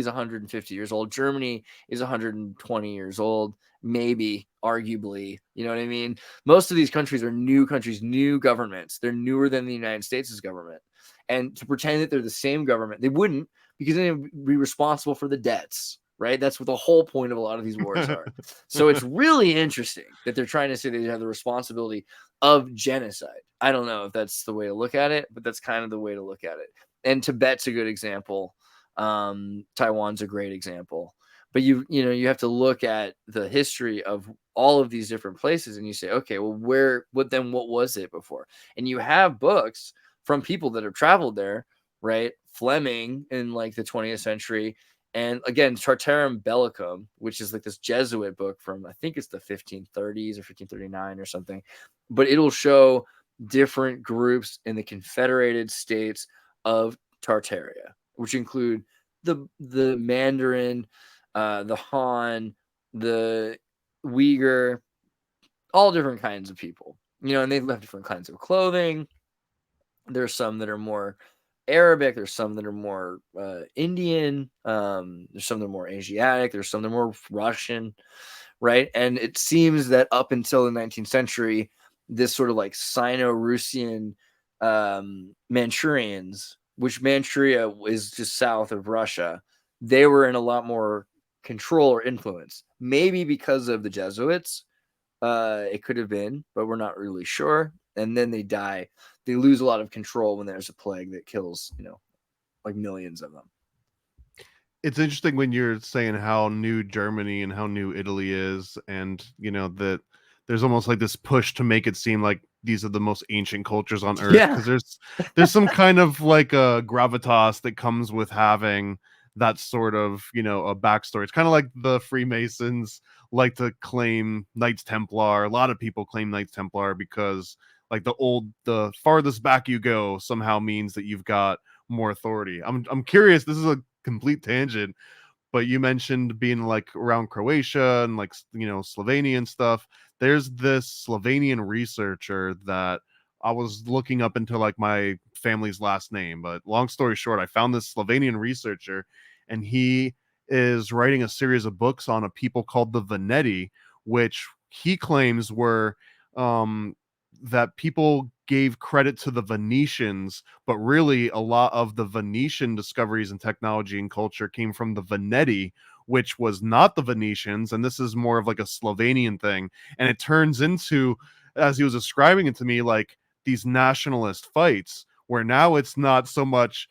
150 years old. Germany is 120 years old, maybe, arguably. You know what I mean? Most of these countries are new countries, new governments. They're newer than the United States' government. And to pretend that they're the same government, they wouldn't, because then they would be responsible for the debts. Right? That's what the whole point of a lot of these wars are. So it's really interesting that they're trying to say they have the responsibility of genocide. I don't know if that's the way to look at it, but that's kind of the way to look at it. And Tibet's a good example. Taiwan's a great example. But you have to look at the history of all of these different places and you say, okay, well, what was it before? And you have books from people that have traveled there, right? Fleming in like the 20th century. And again, Tartarum Bellicum, which is like this Jesuit book from, I think it's the 1530s or 1539 or something, but it'll show different groups in the Confederated States of Tartaria, which include the Mandarin, the Han, the Uyghur, all different kinds of people, and they have different kinds of clothing. There's some that are more Arabic, there's some that are more Indian, there's some that are more Asiatic, there's some that are more Russian, right? And it seems that up until the 19th century, this sort of like Sino-Russian Manchurians, which Manchuria is just south of Russia, they were in a lot more control or influence. Maybe because of the Jesuits, it could have been, but we're not really sure. And then they die. They lose a lot of control when there's a plague that kills, like millions of them. It's interesting when you're saying how new Germany and how new Italy is, and that there's almost like this push to make it seem like these are the most ancient cultures on Earth, Yeah. because there's some kind of like a gravitas that comes with having that sort of, you know, a backstory. It's kind of like the Freemasons like to claim Knights Templar. A lot of people claim Knights Templar because like the farthest back you go somehow means that you've got more authority. I'm curious. This is a complete tangent, but you mentioned being like around Croatia and like, you know, Slovenia and stuff. There's this Slovenian researcher that I was looking up into like my family's last name, but long story short, I found this Slovenian researcher, and he is writing a series of books on a people called the Veneti, which he claims were that people gave credit to the Venetians, but really a lot of the Venetian discoveries in technology and culture came from the Veneti, which was not the Venetians, and this is more of like a Slovenian thing. And it turns into, as he was describing it to me, like these nationalist fights where now it's not so much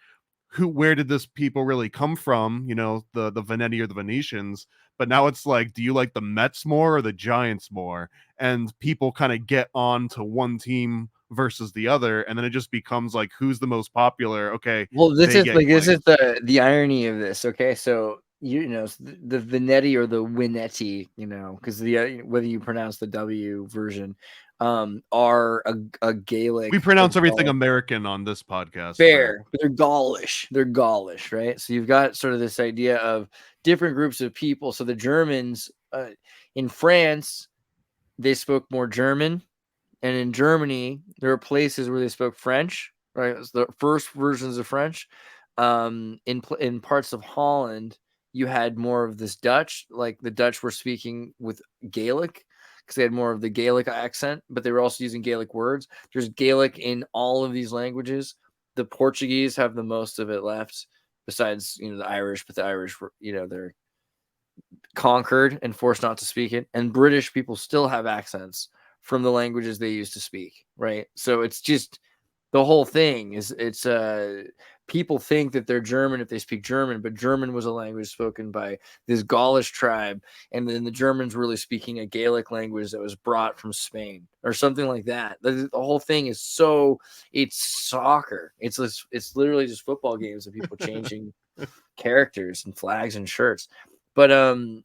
where did this people really come from, you know, the Veneti or the Venetians, but now it's like, do you like the Mets more or the Giants more? And people kind of get on to one team versus the other, and then it just becomes like, who's the most popular? Okay, Well, this they is get like this is claims. the irony of this. Okay, so you know the Venetti or the Winnetti, you know, because the whether you pronounce the W version, are a We Gaelic or pronounce everything American on this podcast. Fair. fair, but they're Gaulish. They're Gaulish, right? So you've got sort of this idea of different groups of people. So the Germans in France, they spoke more German, and in Germany, there are places where they spoke French. Right, it was the first versions of French. In parts of Holland, you had more of this Dutch. Like the Dutch were speaking with Gaelic because they had more of the Gaelic accent, but they were also using Gaelic words. There's Gaelic in all of these languages. The Portuguese have the most of it left, besides the Irish. But the Irish were they're conquered and forced not to speak it. And British people still have accents from the languages they used to speak. Right, so it's just the whole thing is people think that they're German if they speak German, but German was a language spoken by this Gaulish tribe, and then the Germans really speaking a Gaelic language that was brought from Spain or something like that. The whole thing is it's soccer. It's literally just football games of people changing characters and flags and shirts. But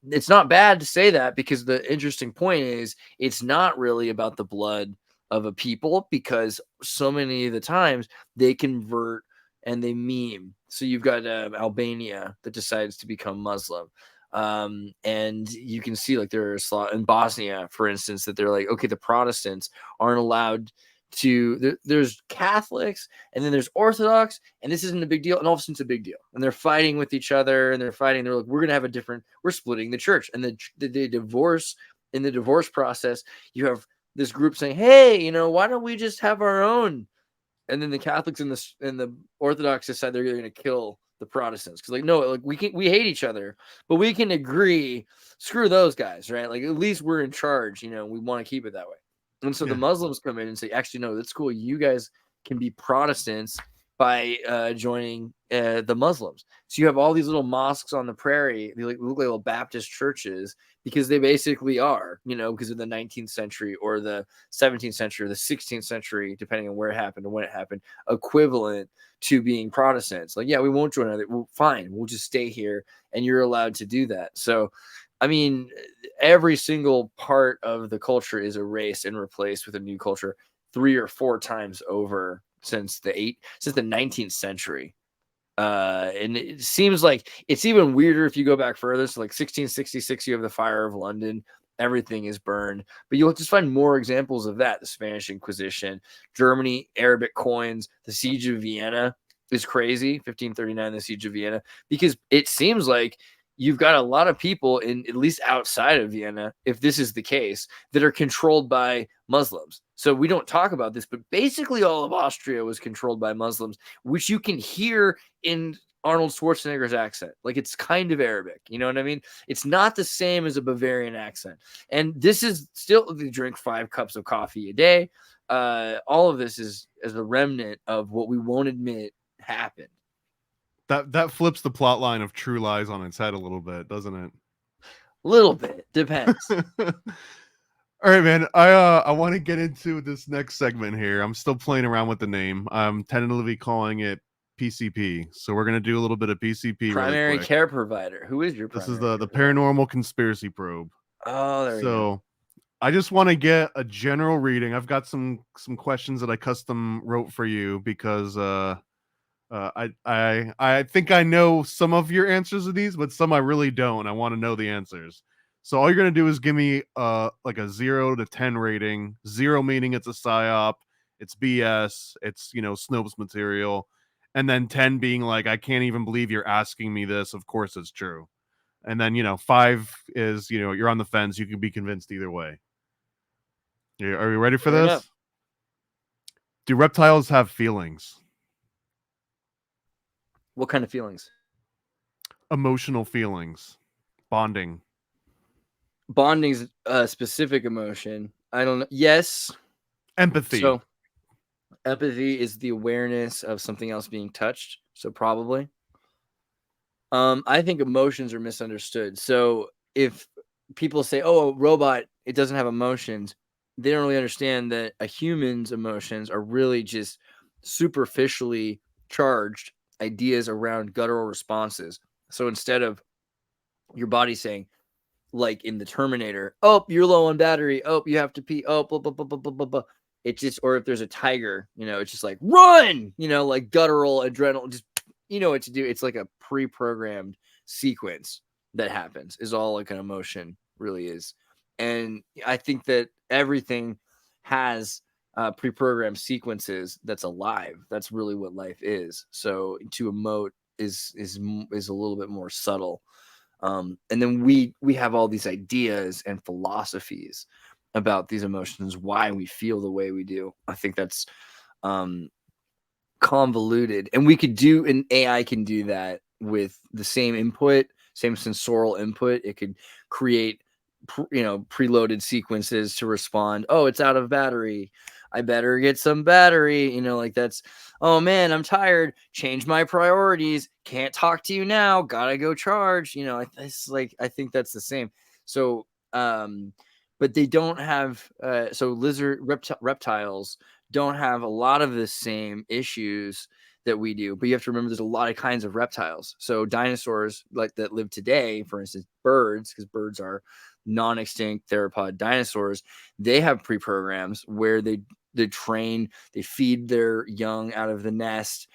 it's not bad to say that, because the interesting point is it's not really about the blood of a people, because so many of the times they convert and they meme. So you've got Albania that decides to become Muslim. And you can see like there's in Bosnia, for instance, that they're like, okay, the Protestants aren't allowed to, there's Catholics and then there's Orthodox, and this isn't a big deal. And all of a sudden it's a big deal. And they're fighting with each other, and they're like, we're going to have we're splitting the church. And they divorce. In the divorce process, you have this group saying, hey, why don't we just have our own? And then the Catholics and the Orthodox decide they're going to kill the Protestants, because no, like we hate each other, but we can agree, screw those guys, right? Like at least we're in charge, we want to keep it that way. And so the Muslims come in and say, actually, no, that's cool. You guys can be Protestants by joining the Muslims. So you have all these little mosques on the prairie. They look like little Baptist churches, because they basically are, because of the 19th century or the 17th century or the 16th century, depending on where it happened and when it happened, equivalent to being Protestants. Like, yeah, we won't join other. Well, fine, we'll just stay here, and you're allowed to do that. So, I mean, every single part of the culture is erased and replaced with a new culture 3 or 4 times over since the 19th century. And it seems like it's even weirder if you go back further. So like 1666, you have the Fire of London. Everything is burned, but you'll just find more examples of that. The Spanish Inquisition, Germany, Arabic coins, the Siege of Vienna is crazy. 1539, the Siege of Vienna, because it seems like you've got a lot of people at least outside of Vienna, if this is the case, that are controlled by Muslims. So we don't talk about this, but basically all of Austria was controlled by Muslims, which you can hear in Arnold Schwarzenegger's accent. Like, it's kind of Arabic. You know what I mean? It's not the same as a Bavarian accent. And this is still, they drink 5 cups of coffee a day. All of this is as a remnant of what we won't admit happened. That flips the plot line of True Lies on its head a little bit, doesn't it? A little bit. Depends. All All right, man. I want to get into this next segment here. I'm still playing around with the name. I'm tentatively calling it PCP. So we're gonna do a little bit of PCP really Primary quick. care provider. Who is your This primary? is the care provider? paranormal conspiracy probe. Oh, there we go. So I just want to get a general reading. I've got some questions that I custom wrote for you because I think I know some of your answers to these, but some I really don't. I want to know the answers. So all you're gonna do is give me like a 0 to 10 rating. 0 meaning it's a psyop, it's BS, it's Snopes material, and then 10 being like I can't even believe you're asking me this. Of course it's true. And then 5 is you're on the fence. You can be convinced either way. Are you ready for Fair this? enough. Do reptiles have feelings? What kind of feelings? Emotional feelings, bonding. Bonding's a specific emotion. I don't know. Yes. Empathy. So empathy is the awareness of something else being touched. So probably. I think emotions are misunderstood. So if people say, "Oh, a robot, it doesn't have emotions," they don't really understand that a human's emotions are really just superficially charged ideas around guttural responses. So instead of your body saying, like in the Terminator, "Oh, you're low on battery. Oh, you have to pee. Oh, blah, blah, blah, blah, blah, blah, blah." It just, or if there's a tiger, it's just like run, like guttural adrenaline, just what to do. It's like a pre-programmed sequence that happens, is all like an emotion really is. And I think that everything has pre-programmed sequences that's alive. That's really what life is. So to emote is a little bit more subtle. And then we have all these ideas and philosophies about these emotions, why we feel the way we do. I think that's convoluted, and an AI can do that with the same input, same sensorial input. It could create preloaded sequences to respond. Oh, it's out of battery, I better get some battery. Like that's, oh man, I'm tired, change my priorities, can't talk to you now, gotta go charge. It's like, I think that's the same. So but they don't have so reptiles don't have a lot of the same issues that we do. But you have to remember there's a lot of kinds of reptiles. So dinosaurs like that live today, for instance, birds, because birds are non-extinct theropod dinosaurs, they have pre-programs where they train, they feed their young out of the nest,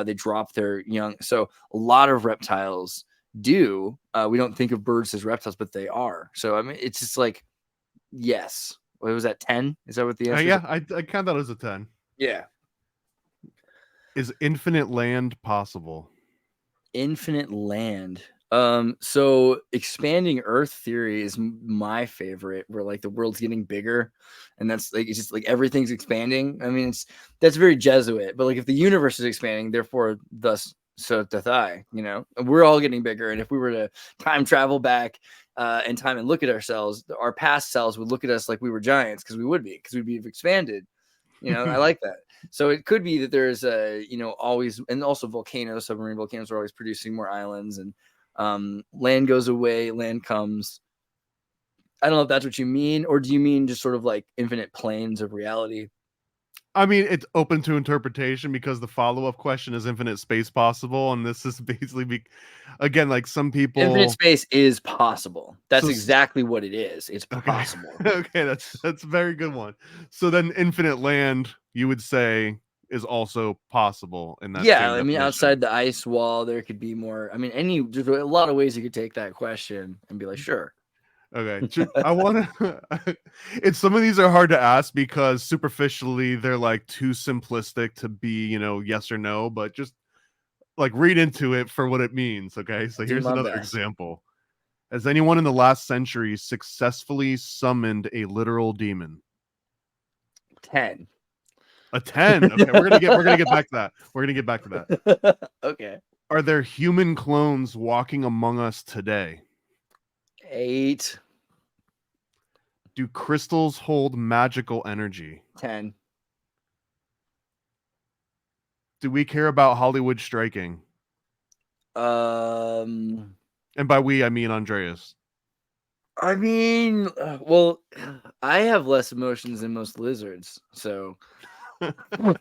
they drop their young. So a lot of reptiles do. We don't think of birds as reptiles, but they are. So I mean, it's just like, yes. What was that, 10? Is that what the answer is? Yeah, I count that as a 10. Yeah. Is infinite land possible? Infinite land. So expanding Earth theory is my favorite, where like the world's getting bigger, and that's like, it's just like everything's expanding. I mean, that's very Jesuit, but like if the universe is expanding, therefore thus so doth I. We're all getting bigger, and if we were to time travel back in time and look at ourselves, our past selves would look at us like we were giants, because we'd be expanded. I like that. So it could be that there's always, and also volcanoes, submarine volcanoes are always producing more islands, and land goes away, land comes. I don't know if that's what you mean, or do you mean just sort of like infinite planes of reality? I mean, it's open to interpretation, because the follow-up question is infinite space possible, and this is basically again, like some people, Infinite space is possible. That's So exactly what it is. It's okay. possible. Okay, that's a very good one. So then infinite land, you would say, is also possible in that Yeah, same I mean, definition. outside the ice wall, there could be more. I mean, there's a lot of ways you could take that question and be like, sure. Okay, I want to. It's, some of these are hard to ask because superficially they're like too simplistic to be, yes or no. But just like read into it for what it means. Okay, so here's another example. Has anyone in the last century successfully summoned a literal demon? 10. A 10. Okay, we're gonna get back to that. We're gonna get back to that. Okay. Are there human clones walking among us today? 8. Do crystals hold magical energy? 10. Do we care about Hollywood striking? Um, And by we, I mean Andreas. I mean, well, I have less emotions than most lizards, so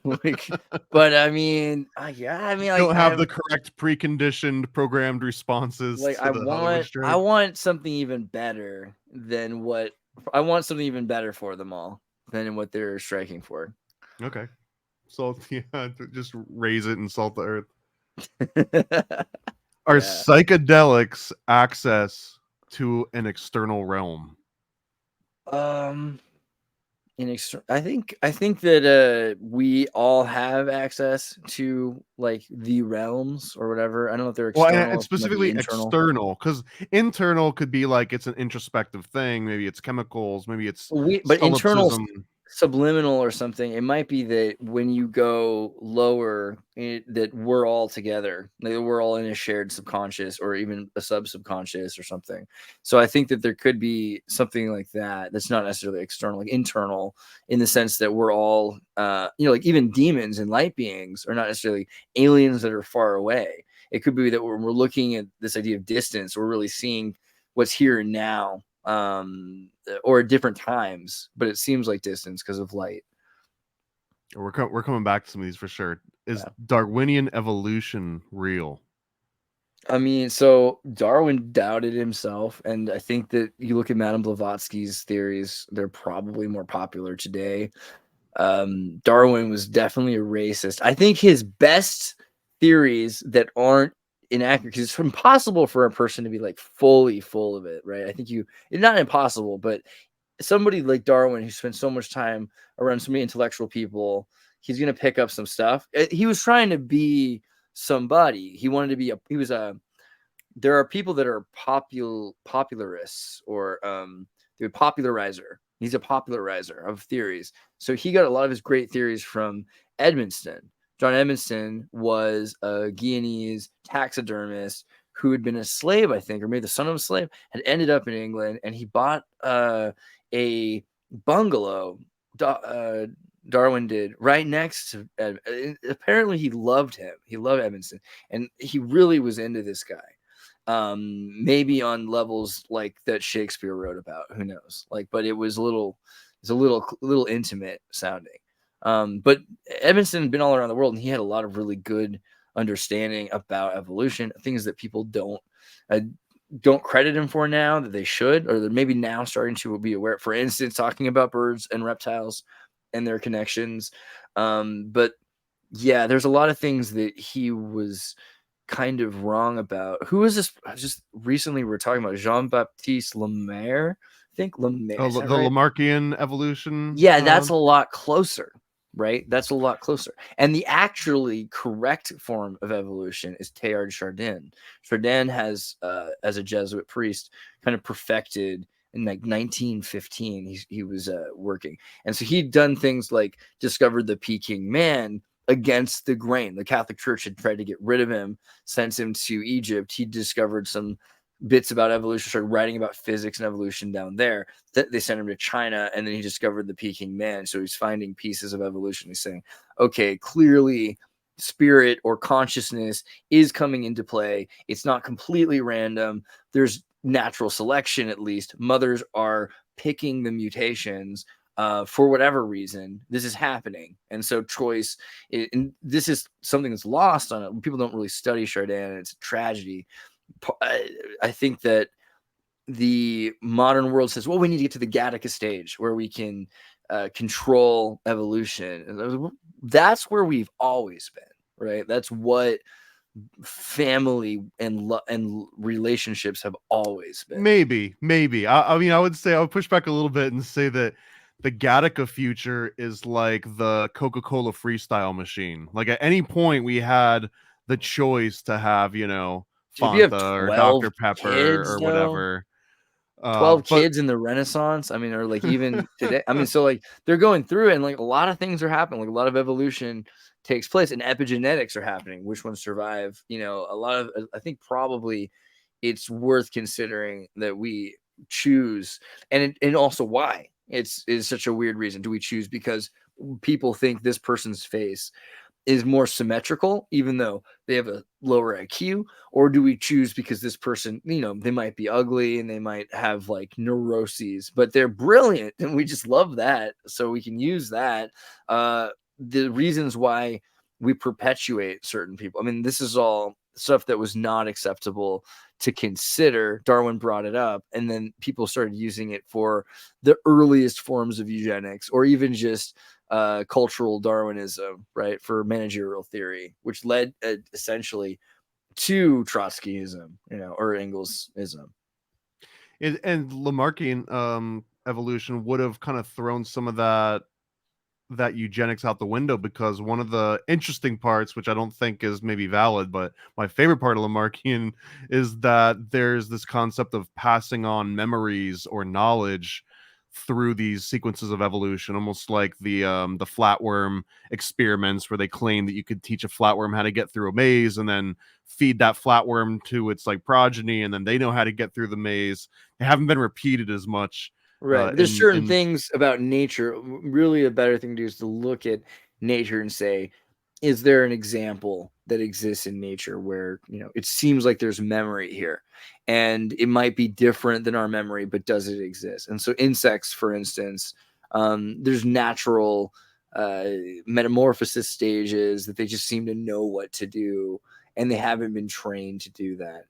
like, but I mean, yeah, I mean, like, Don't have the correct preconditioned programmed responses like to the Hollywood I strike. want something even better than what I want something even better for them all than what they're striking for. Okay. So yeah, just raise it and salt the earth. Are Yeah. psychedelics access to an external realm? Um I think that we all have access to like the realms or whatever. I don't know if they're Well, external and or might be specifically internal. external, because internal could be like it's an introspective thing. Maybe it's chemicals. Maybe it's But internal solipsism. subliminal or something, it might be that when you go lower, that we're all together, like we're all in a shared subconscious or even a subconscious or something. So I think that there could be something like that that's not necessarily external, like internal, in the sense that we're all, like even demons and light beings are not necessarily aliens that are far away. It could be that when we're looking at this idea of distance, we're really seeing what's here and now, or at different times, but it seems like distance because of light. We're coming back to some of these for sure. Is Yeah. Darwinian evolution real? I mean, so Darwin doubted himself, and I think that you look at Madame Blavatsky's theories, they're probably more popular today. Darwin was definitely a racist. I think his best theories that aren't inaccurate, because it's impossible for a person to be like fully full of it, right? I think it's not impossible, but somebody like Darwin who spent so much time around so many intellectual people, he's going to pick up some stuff. He was trying to be somebody. He wanted to be there are people that are popularists or the popularizer. He's a popularizer of theories. So he got a lot of his great theories from Edmonston. John Edmonston was a Guyanese taxidermist who had been a slave, I think, or maybe the son of a slave, had ended up in England, and he bought a bungalow. Darwin did right next to apparently he loved him. He loved Edmonston, and he really was into this guy, maybe on levels like that Shakespeare wrote about, who knows, like, but it's a little intimate sounding. But Edmondson had been all around the world, and he had a lot of really good understanding about evolution, things that people don't credit him for now that they should, or they're maybe now starting to be aware. For instance, talking about birds and reptiles and their connections. But yeah, there's a lot of things that he was kind of wrong about. Who is this? Just recently we were talking about Jean-Baptiste Lemaire. I think Lemaire, Oh, is that the right? Lamarckian evolution. Yeah, that's a lot closer, right? That's a lot closer. And the actually correct form of evolution is Teilhard Chardin. Chardin has, as a Jesuit priest, kind of perfected in like 1915. He was working, and so he'd done things like discovered the Peking man against the grain. The Catholic Church had tried to get rid of him, sent him to Egypt. He discovered some bits about evolution, started writing about physics and evolution down there. They sent him to China, and then he discovered the Peking man. So he's finding pieces of evolution. He's saying, okay, clearly spirit or consciousness is coming into play. It's not completely random. There's natural selection, at least. Mothers are picking the mutations for whatever reason. This is happening. And so choice, and this is something that's lost on it. People don't really study Chardin, and it's a tragedy. I think that the modern world says, well, we need to get to the Gattaca stage where we can control evolution. That's where we've always been, right? That's what family and relationships have always been. Maybe. I mean, I would say I would push back a little bit and say that the Gattaca future is like the Coca-Cola freestyle machine. Like at any point we had the choice to have, If you have Fanta or 12 Dr. Pepper kids, or though, whatever. 12 But kids in the Renaissance, I mean, or like even today, I mean, so like they're going through it, and like a lot of things are happening, like a lot of evolution takes place, and epigenetics are happening. Which ones survive? A lot of, I think probably it's worth considering that we choose, and also why it's such a weird reason. Do we choose because people think this person's face is more symmetrical, even though they have a lower IQ? Or do we choose because this person, they might be ugly and they might have like neuroses, but they're brilliant and we just love that. So we can use that. The reasons why we perpetuate certain people. I mean, this is all stuff that was not acceptable to consider. Darwin brought it up, and then people started using it for the earliest forms of eugenics, or even just cultural Darwinism, right, for managerial theory, which led essentially to Trotskyism, or Engelsism. And Lamarckian evolution would have kind of thrown some of that eugenics out the window, because one of the interesting parts, which I don't think is maybe valid, but my favorite part of Lamarckian is that there's this concept of passing on memories or knowledge through these sequences of evolution, almost like the flatworm experiments, where they claim that you could teach a flatworm how to get through a maze and then feed that flatworm to its like progeny, and then they know how to get through the maze. They haven't been repeated as much. Right. But there's certain things about nature. Really, a better thing to do is to look at nature and say, is there an example that exists in nature where, it seems like there's memory here, and it might be different than our memory, but does it exist? And so insects, for instance, there's natural metamorphosis stages that they just seem to know what to do, and they haven't been trained to do that.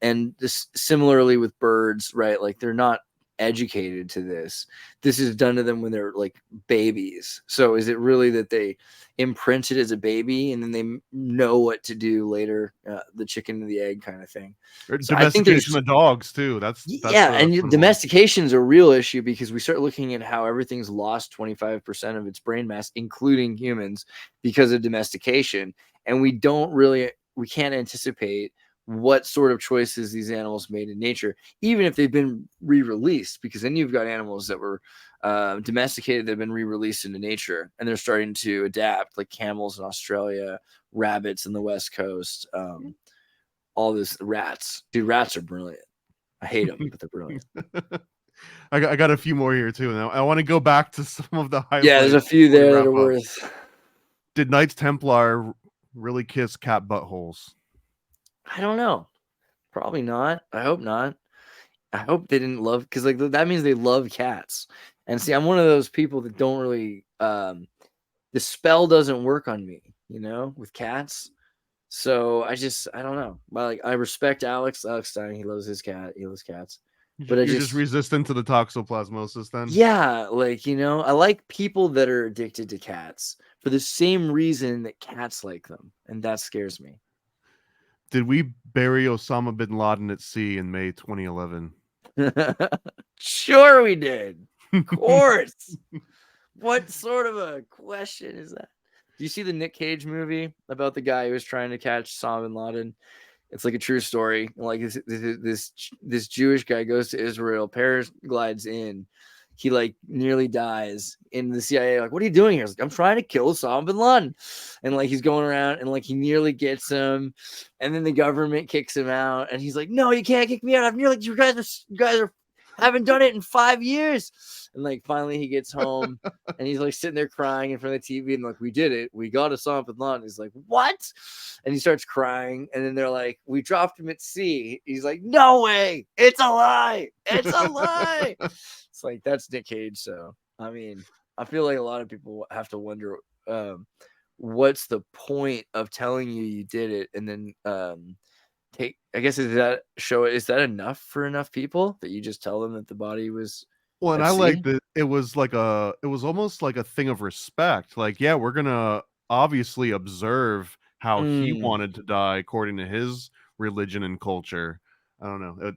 And this, similarly with birds, right? Like, they're not educated to this. This is done to them when they're like babies. So is it really that they imprint it as a baby and then they know what to do later, the chicken and the egg kind of thing? Or So I think domestication of dogs too. That's and domestication is a real issue, because we start looking at how everything's lost 25% of its brain mass, including humans, because of domestication, and we can't anticipate what sort of choices these animals made in nature, even if they've been re-released, because then you've got animals that were domesticated that have been re-released into nature, and they're starting to adapt, like camels in Australia, rabbits in the West Coast, all this. Rats, dude, rats are brilliant. I hate them, but they're brilliant. I got a few more here too. Now I want to go back to some of the highlights. Yeah, there's a few there that are worth. Did Knights Templar really kiss cat buttholes? I don't know. Probably not. I hope not. I hope they didn't love, because like that means they love cats. And see, I'm one of those people that don't really the spell doesn't work on me, with cats. So I don't know. But like, I respect Alex Stein. He loves his cat. He loves cats. But you're just resistant to the toxoplasmosis then? Yeah, like, I like people that are addicted to cats for the same reason that cats like them, and that scares me. Did we bury Osama bin Laden at sea in May 2011? Sure we did. Of course. What sort of a question is that? Do you see the Nick Cage movie about the guy who was trying to catch Osama bin Laden? It's like a true story. Like this Jewish guy goes to Israel, paraglides in. He like nearly dies, in the CIA like, what are you doing here? Like, I'm trying to kill Osama bin Laden. And like, he's going around and like, he nearly gets him, and then the government kicks him out, and he's like, no, you can't kick me out. I've nearly, you guys are haven't done it in 5 years. And like, finally he gets home and he's like sitting there crying in front of the TV, and like, we did it. We got Osama bin Laden. He's like, what? And he starts crying. And then they're like, we dropped him at sea. He's like, no way. It's a lie. It's a lie. It's like, that's Nick Cage. So, I mean, I feel like a lot of people have to wonder, what's the point of telling you did it? And then, I guess, is that enough for enough people that you just tell them that the body was? Well, and I like that it was almost like a thing of respect. Like, yeah, we're gonna obviously observe how he wanted to die according to his religion and culture. I don't know.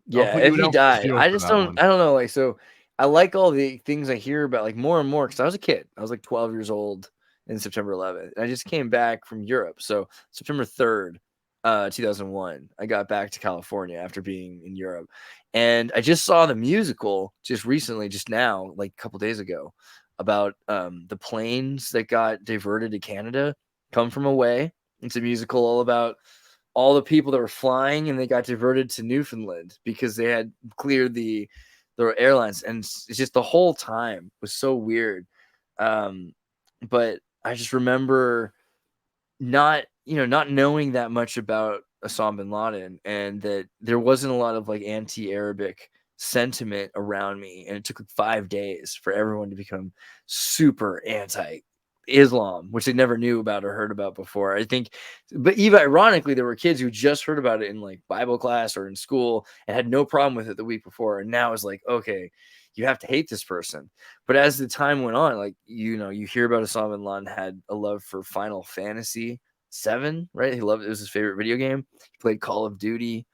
Yeah, if he died, I don't know. Like, so I like all the things I hear about, like, more and more, because I was a kid. I was like 12 years old in September 11th. And I just came back from Europe. So September 3rd, 2001, I got back to California after being in Europe. And I just saw the musical just recently, just now, like a couple days ago, about the planes that got diverted to Canada come from away. It's a musical all about all the people that were flying, and they got diverted to Newfoundland because they had cleared the airlines. And it's just, the whole time was so weird. But I just remember not knowing that much about Osama bin Laden, and that there wasn't a lot of like anti-Arabic sentiment around me, and it took like 5 days for everyone to become super anti-Islam, which they never knew about or heard about before. I think, but even ironically, there were kids who just heard about it in like Bible class or in school and had no problem with it the week before, and now it's like, okay, you have to hate this person. But as the time went on, like, you hear about Osama bin Laden had a love for Final Fantasy 7, right? He loved it. It was his favorite video game. He played Call of Duty.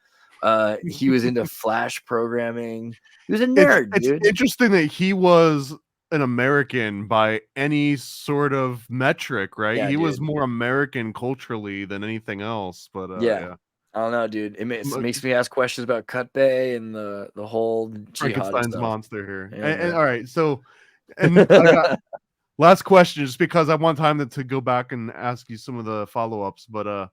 He was into Flash programming. He was a nerd, It's dude. interesting that he was an American by any sort of metric, right? Yeah, He was dude. more American culturally than anything else. But Yeah. yeah, I don't know, dude. It M- makes me ask questions about Cut Bay and the whole jihad Frankenstein's stuff. monster here. Yeah, And man. all right, so and I got last question, just because I want time to go back and ask you some of the follow-ups. But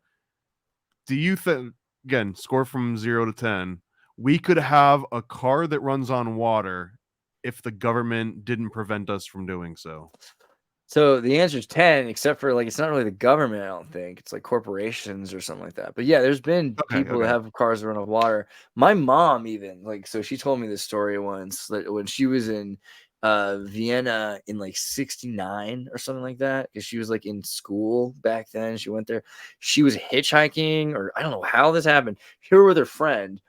do you think, again, score from 0 to 10, we could have a car that runs on water if the government didn't prevent us from doing so? So the answer is 10, except for like it's not really the government, I don't think. It's like corporations or something like that. But yeah, there's been Okay, people that okay. have cars that run on water. My mom even, like, so she told me this story once that when she was in Vienna in like 69 or something like that, because she was like in school back then. She went there. She was hitchhiking, or I don't know how this happened. Here with her friend,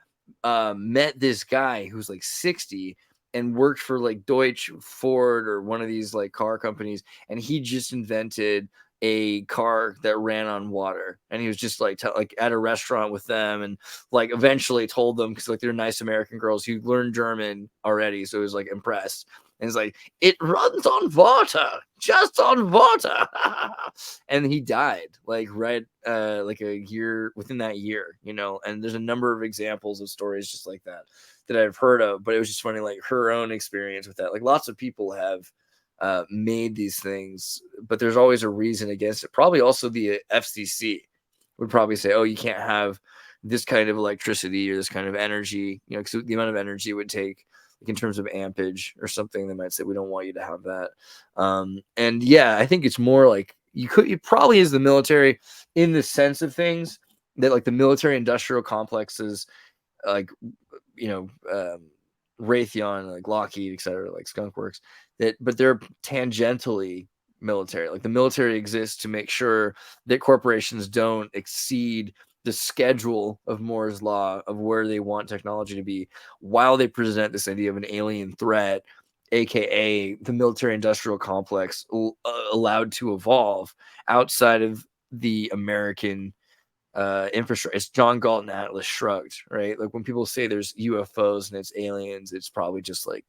met this guy who's like 60 and worked for like Deutsch, Ford, or one of these like car companies, and he just invented a car that ran on water. And he was just like like at a restaurant with them, and like eventually told them, because like they're nice American girls who learned German already, so he was like impressed. And he's like, it runs on water, just on water. And he died like right like a year within that year, and there's a number of examples of stories just like that I've heard of. But it was just funny, like her own experience with that. Like lots of people have made these things, but there's always a reason against it. Probably also the FCC would probably say, oh, you can't have this kind of electricity or this kind of energy, because the amount of energy it would take, like in terms of ampage or something, they might say, we don't want you to have that. And yeah, I think it's more like it probably is the military, in the sense of things that like the military industrial complexes, like, Raytheon, like Lockheed, etc., like Skunk Works, but they're tangentially military. Like the military exists to make sure that corporations don't exceed the schedule of Moore's law of where they want technology to be, while they present this idea of an alien threat, aka the military industrial complex, allowed to evolve outside of the American infrastructure. It's John Galton Atlas Shrugged, right? Like when people say there's UFOs and it's aliens, it's probably just like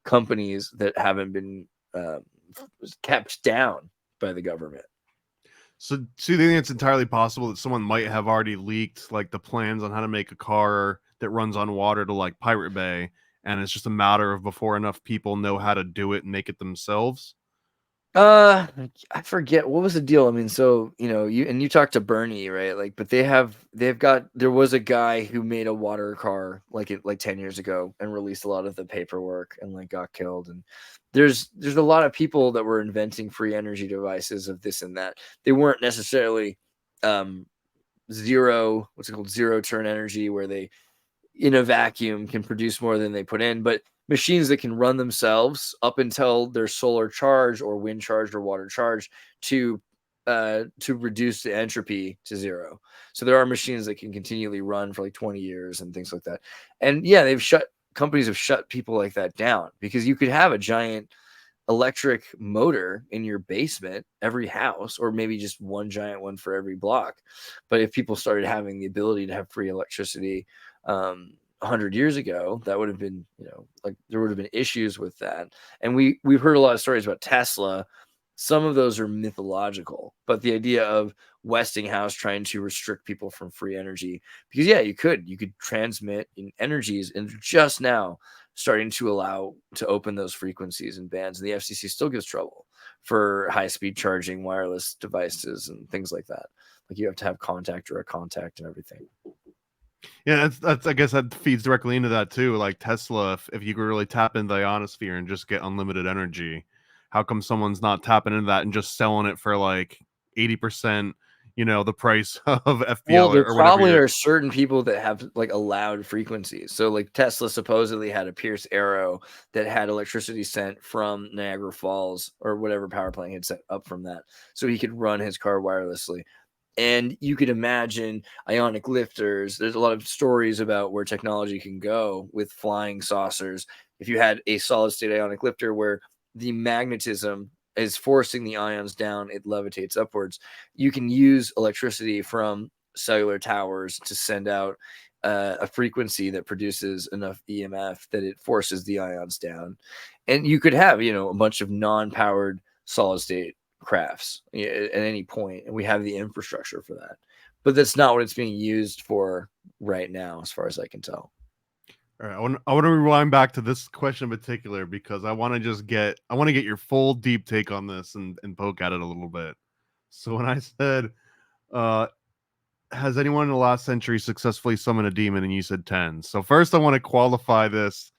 companies that haven't been kept down by the government. So do you think it's entirely possible that someone might have already leaked like the plans on how to make a car that runs on water to like Pirate Bay, and it's just a matter of before enough people know how to do it and make it themselves? I forget what was the deal. I mean, so you talked to Bernie, right? Like, but there was a guy who made a water car like 10 years ago and released a lot of the paperwork and like got killed. And there's a lot of people that were inventing free energy devices of this and that. They weren't necessarily zero turn energy, where they in a vacuum can produce more than they put in, but machines that can run themselves up until they're solar charged or wind charged or water charged to reduce the entropy to zero. So there are machines that can continually run for like 20 years and things like that. And yeah, companies have shut people like that down, because you could have a giant electric motor in your basement, every house, or maybe just one giant one for every block. But if people started having the ability to have free electricity 100 years ago, that would have been, like there would have been issues with that. And we've heard a lot of stories about Tesla. Some of those are mythological, but the idea of Westinghouse trying to restrict people from free energy, because yeah, you could transmit in energies, and just now starting to allow to open those frequencies and bands. And the FCC still gives trouble for high-speed charging wireless devices and things like that. Like you have to have contact or a contact and everything. Yeah, that's I guess that feeds directly into that too. Like Tesla, if you could really tap into the ionosphere and just get unlimited energy, How come someone's not tapping into that and just selling it for like 80%, the price of Well, FPL there or whatever probably you're. are certain people that have like allowed frequencies. So like Tesla supposedly had a Pierce Arrow that had electricity sent from Niagara Falls or whatever power plant he had set up from that, so he could run his car wirelessly. And you could imagine ionic lifters. There's a lot of stories about where technology can go with flying saucers. If you had a solid state ionic lifter where the magnetism is forcing the ions down, it levitates upwards. You can use electricity from cellular towers to send out a frequency that produces enough EMF that it forces the ions down. And you could have, a bunch of non-powered solid state crafts at any point, and we have the infrastructure for that. But that's not what it's being used for right now, as far as I can tell. All right, I want to rewind back to this question in particular because I want to get your full deep take on this and poke at it a little bit. So when I said, has anyone in the last century successfully summoned a demon, and you said 10. So first I want to qualify this,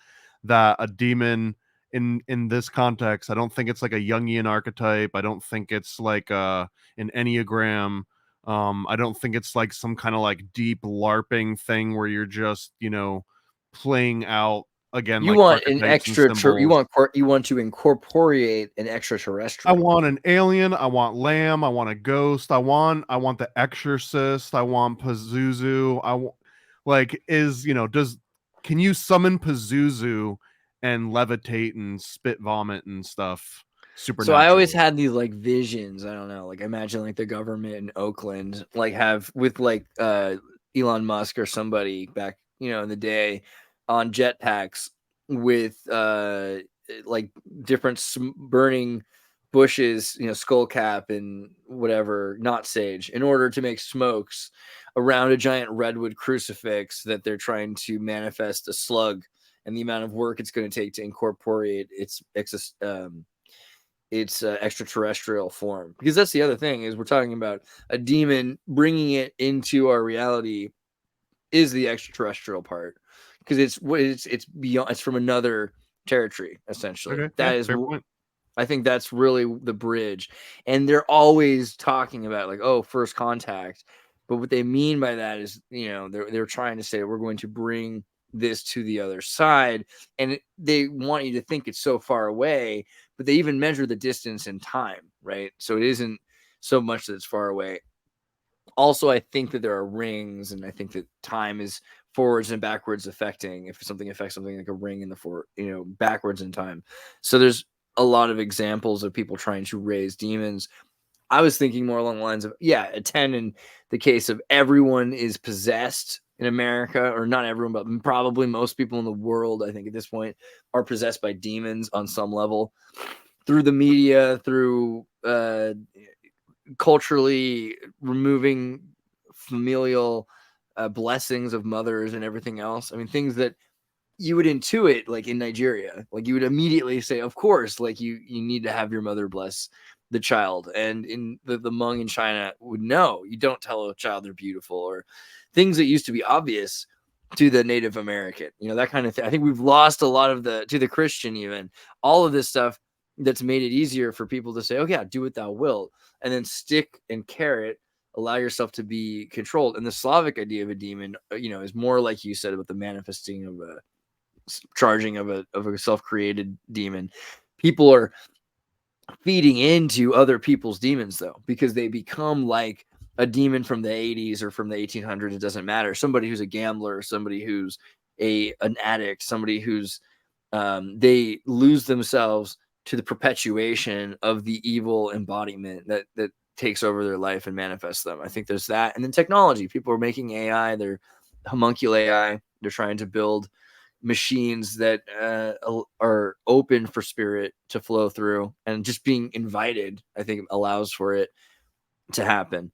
that a demon in this context, I don't think it's like a Jungian archetype. I don't think it's like an Enneagram. I don't think it's like some kind of like deep LARPing thing where you're just, playing out again. You like want an archetypes and extra. symbols. You want to incorporate an I extraterrestrial. want an alien. I want Lamb. I want a ghost. I want the Exorcist. I want Pazuzu. I want can you summon Pazuzu and levitate and spit vomit and stuff So I always supernaturally? had these like visions. I don't know, like imagine like the government in Oakland, like have with like Elon Musk or somebody back, in the day on jetpacks with like different burning bushes, skull cap and whatever, not sage, in order to make smokes around a giant redwood crucifix that they're trying to manifest a slug, and the amount of work it's going to take to incorporate its extraterrestrial form. Because that's the other thing, is we're talking about a demon. Bringing it into our reality is the extraterrestrial part, because it's beyond, it's from another territory essentially. Okay, yeah, That is, fair point. I think that's really the bridge. And they're always talking about like, oh, first contact, but what they mean by that is, they're trying to say we're going to bring this to the other side, and they want you to think it's so far away, but they even measure the distance in time, right? So it isn't so much that it's far away. Also, I think that there are rings, and I think that time is forwards and backwards affecting. If something affects something, like a ring in the backwards in time. So there's a lot of examples of people trying to raise demons. I was thinking more along the lines of, a 10 in the case of everyone is possessed in America, or not everyone, but probably most people in the world, I think at this point, are possessed by demons on some level, through the media, through culturally removing familial blessings of mothers and everything else. I mean, things that you would intuit, like in Nigeria, like you would immediately say, of course, like you need to have your mother bless the child. And in the Hmong in China would know, you don't tell a child they're beautiful, or things that used to be obvious to the Native American, that kind of thing. I think we've lost a lot of to the Christian, even all of this stuff that's made it easier for people to say, oh yeah, do what thou wilt, and then stick and carrot, allow yourself to be controlled. And the Slavic idea of a demon, is more like you said about the manifesting of a charging of a self-created demon. People are feeding into other people's demons though, because they become like a demon from the 80s or from the 1800s. It doesn't matter. Somebody who's a gambler, somebody who's an addict, somebody who's they lose themselves to the perpetuation of the evil embodiment that takes over their life and manifests them. I think there's that. And then technology. People are making AI, they're homuncule AI. They're trying to build machines that are open for spirit to flow through, and just being invited, I think, allows for it to happen.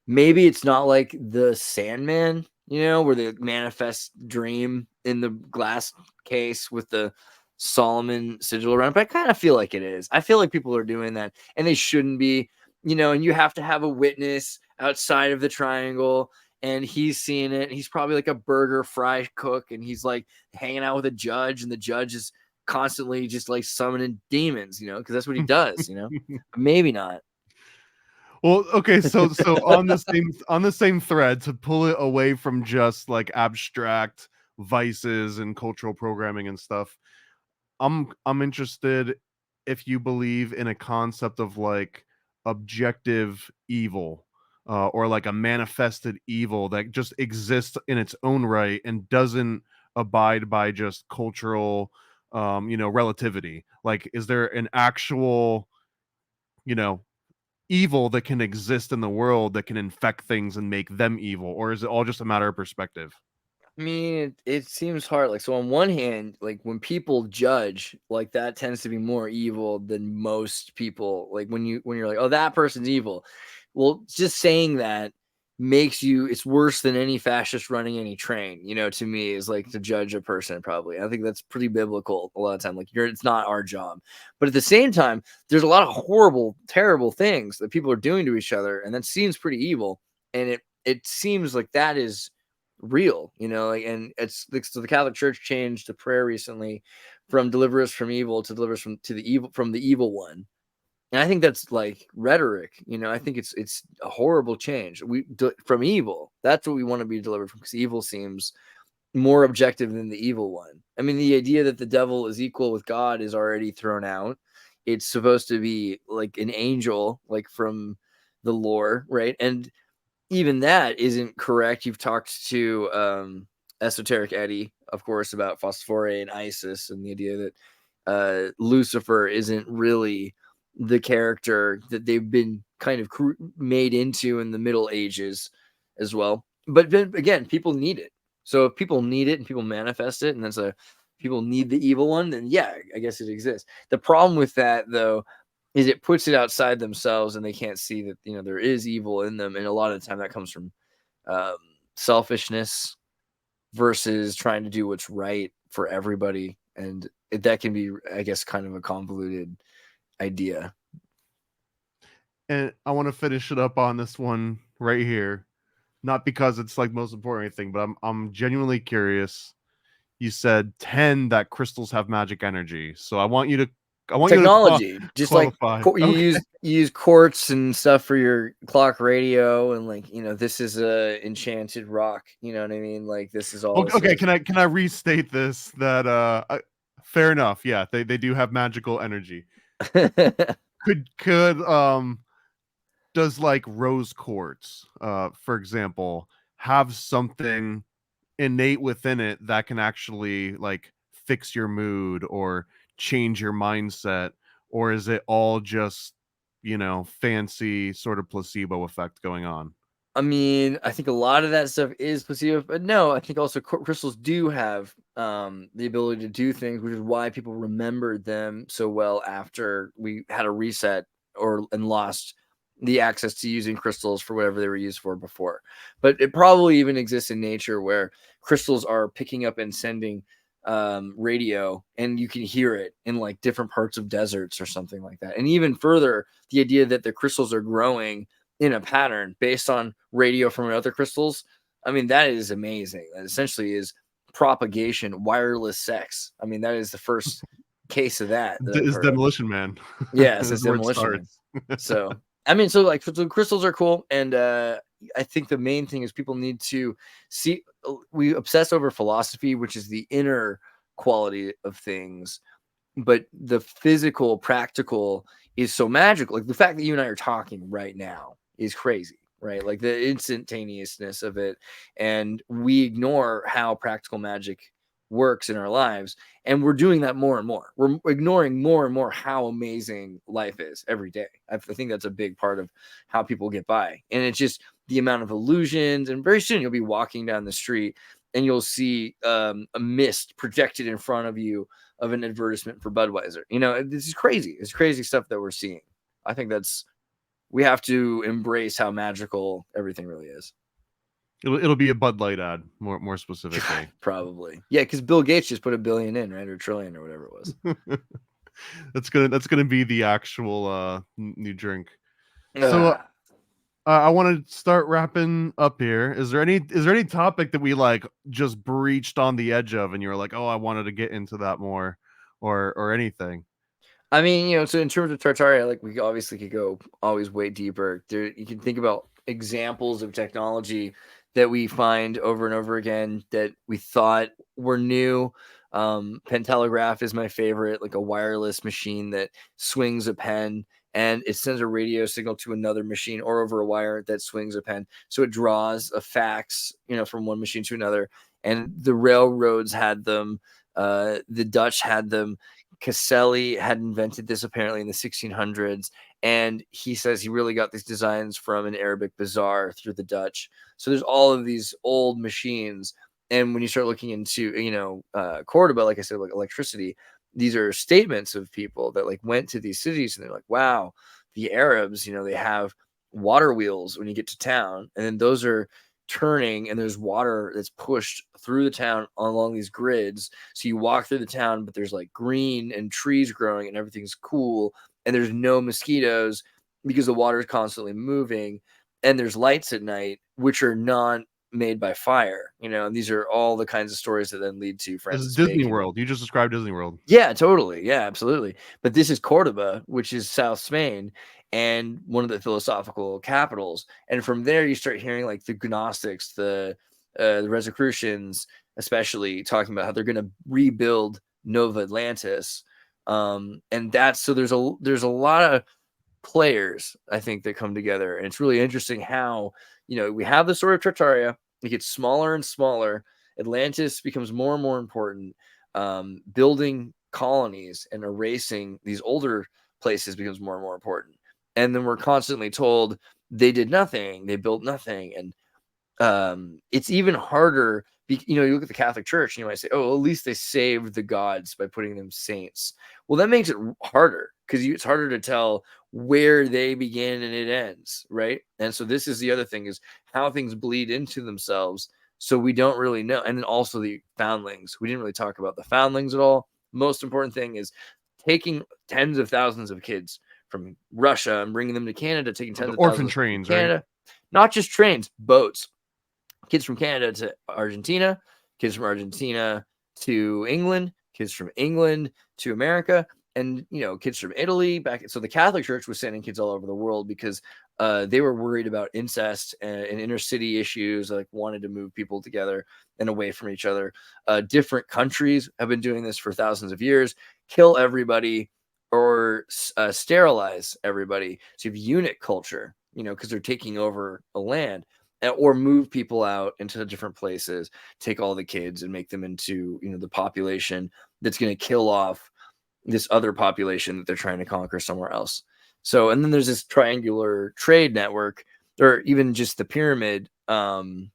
Maybe it's not like the Sandman, where they manifest dream in the glass case with the Solomon sigil around, but I kind of feel like it is. I feel like people are doing that, and they shouldn't be, and you have to have a witness outside of the triangle, and he's seeing it. He's probably like a burger fry cook, and he's like hanging out with a judge, and the judge is constantly just like summoning demons, because that's what he does, maybe not. Well, okay, so on the same thread, to pull it away from just like abstract vices and cultural programming and stuff, I'm interested if you believe in a concept of like objective evil, or like a manifested evil that just exists in its own right and doesn't abide by just cultural relativity. Like, is there an actual, you know, evil that can exist in the world that can infect things and make them evil, or is it all just a matter of perspective? I mean, it seems hard. Like, so on one hand, like when people judge, like that tends to be more evil than most people. Like when you're like, oh, that person's evil. Well, just saying that makes you, it's worse than any fascist running any train, to me, is like to judge a person probably. I think that's pretty biblical a lot of time. Like it's not our job. But at the same time, there's a lot of horrible, terrible things that people are doing to each other, and that seems pretty evil. And it seems like that is real, and it's like, so the Catholic Church changed the prayer recently from deliver us from evil to deliver us from the evil one. And I think that's like rhetoric, I think it's a horrible change. From evil, that's what we want to be delivered from, because evil seems more objective than the evil one. I mean, the idea that the devil is equal with God is already thrown out. It's supposed to be like an angel, like from the lore, right? And even that isn't correct. You've talked to Esoteric Eddie, of course, about Phosphore and Isis, and the idea that Lucifer isn't really the character that they've been kind of made into in the Middle Ages as well. But then again, people need it. So if people need it and people manifest it, and people need the evil one, then yeah, I guess it exists. The problem with that, though, is it puts it outside themselves, and they can't see that there is evil in them, and a lot of the time that comes from selfishness versus trying to do what's right for everybody, and that can be, I guess, kind of a convoluted idea. And I want to finish it up on this one right here, not because it's like most important thing, but I'm genuinely curious. You said 10 that crystals have magic energy, so I want you to technology, just qualify. Like you use quartz and stuff for your clock radio, and like this is a enchanted rock. You know what I mean? Like this is all. Okay, can I restate this? That fair enough. Yeah, they do have magical energy. could does like rose quartz, for example, have something innate within it that can actually like fix your mood or change your mindset, or is it all just fancy sort of placebo effect going on? I mean, I think a lot of that stuff is placebo, but no, I think also crystals do have the ability to do things, which is why people remembered them so well after we had a reset and lost the access to using crystals for whatever they were used for before. But it probably even exists in nature where crystals are picking up and sending radio, and you can hear it in like different parts of deserts or something like that. And even further, the idea that the crystals are growing in a pattern based on radio from other crystals, I mean, that is amazing. That essentially is propagation, wireless sex. I mean, that is the first case of that is Demolition Man. Yes, it's Demolition Man. So I mean, so crystals are cool, and I think the main thing is people need to see. We obsess over philosophy, which is the inner quality of things, but the physical, practical is so magical. Like the fact that you and I are talking right now is crazy, right? Like the instantaneousness of it, and we ignore how practical magic works in our lives, and we're doing that more and more. We're ignoring more and more how amazing life is every day. I think that's a big part of how people get by, and it's just the amount of illusions. And very soon you'll be walking down the street and you'll see a mist projected in front of you of an advertisement for Budweiser. This is crazy. It's crazy stuff that we're seeing. I think we have to embrace how magical everything really is. It'll be a Bud Light ad, more specifically. Probably. Yeah, because Bill Gates just put $1 billion in, right? Or $1 trillion or whatever it was. That's gonna be the actual new drink. So I want to start wrapping up here. Is there any topic that we like just breached on the edge of, and you were like, oh, I wanted to get into that more, or anything. I mean, you know, so in terms of Tartary, like we obviously could go always way deeper. There, you can think about examples of technology that we find over and over again that we thought were new. Pentelegraph is my favorite, like a wireless machine that swings a pen and it sends a radio signal to another machine or over a wire that swings a pen. So it draws a fax, you know, from one machine to another. And the railroads had them. The Dutch had them. Caselli had invented this apparently in the 1600s, and he says he really got these designs from an Arabic bazaar through the Dutch. So there's all of these old machines, and when you start looking into, you know, Cordoba, like I said, like electricity, these are statements of people that like went to these cities and they're like, wow, the Arabs, you know, they have water wheels when you get to town, and then those are turning and there's water that's pushed through the town along these grids. So you walk through the town, but there's like green and trees growing and everything's cool. And there's no mosquitoes because the water is constantly moving. And there's lights at night, which are not made by fire, you know, and these are all the kinds of stories that then lead to This is Francis Disney Bacon. World. You just described Disney World. Yeah, totally. Yeah, absolutely. But this is Cordoba, which is South Spain and one of the philosophical capitals. And from there, you start hearing like the Gnostics, the Rosicrucians, especially talking about how they're going to rebuild Nova Atlantis. And that's so there's a lot of players, I think, that come together. And it's really interesting how, you know, we have the story of Tartaria. It gets smaller and smaller. Atlantis becomes more and more important. Building colonies and erasing these older places becomes more and more important. And then we're constantly told they did nothing, they built nothing. And it's even harder. You know, you look at the Catholic Church and you might say, oh, at least they saved the gods by putting them saints. Well, that makes it harder because it's harder to tell where they begin and it ends, right? And so this is the other thing, is how things bleed into themselves. So we don't really know. And then also the foundlings. We didn't really talk about the foundlings at all. Most important thing is taking tens of thousands of kids from Russia and bringing them to Canada, taking tens of Orphan thousands trains, from Canada. right? Not just trains, boats. Kids from Canada to Argentina, kids from Argentina to England, kids from England to America, and, you know, kids from Italy back. So the Catholic Church was sending kids all over the world because they were worried about incest and inner city issues, like wanted to move people together and away from each other. Different countries have been doing this for thousands of years. Kill everybody or sterilize everybody. So you have eunuch culture, you know, because they're taking over a land. Or move people out into different places, take all the kids and make them into, you know, the population that's going to kill off this other population that they're trying to conquer somewhere else. So, and then there's this triangular trade network, or even just the pyramid, like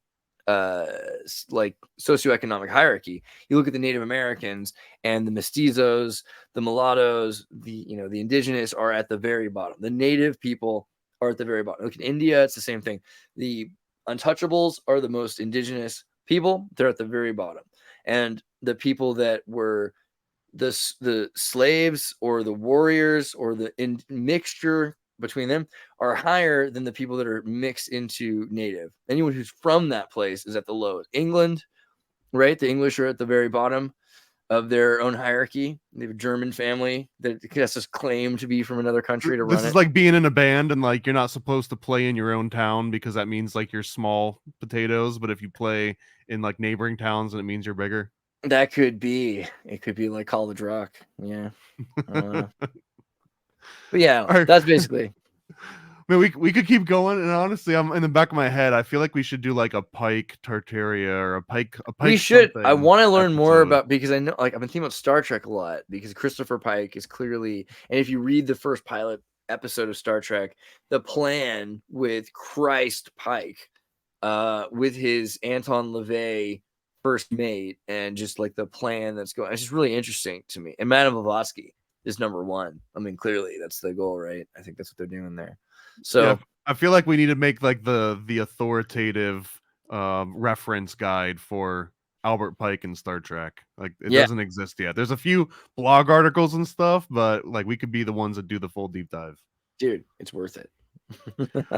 socioeconomic hierarchy. You look at the Native Americans and the mestizos, the mulattoes, the, you know, the indigenous are at the very bottom. The native people are at the very bottom. Look at India, it's the same thing. The untouchables are the most indigenous people. They're at the very bottom. And the people that were the slaves or the warriors or the mixture between them are higher than the people that are mixed into native. Anyone who's from that place is at the lowest. England, right? The English are at the very bottom of their own hierarchy. They have a German family that has this claim to be from another country to run it. This is like being in a band and like you're not supposed to play in your own town because that means like you're small potatoes, but if you play in like neighboring towns, and it means you're bigger. That could be. It could be like College Rock. Yeah. But yeah, Right. that's basically. I mean, we could keep going, and honestly, I'm in the back of my head. I feel like we should do like a Pike Tartaria or a Pike. We should. I something want to learn more episode. about, because I know, like, I've been thinking about Star Trek a lot because Christopher Pike is clearly, and if you read the first pilot episode of Star Trek, the plan with Christ Pike, with his Anton LaVey first mate, and just like the plan that's going, it's just really interesting to me. And Madame Blavatsky is number one. I mean, clearly that's the goal, right? I think that's what they're doing there. So yeah, I feel like we need to make like the authoritative reference guide for Albert Pike and Star Trek. Like it doesn't exist yet. There's a few blog articles and stuff, but like we could be the ones that do the full deep dive. Dude, it's worth it.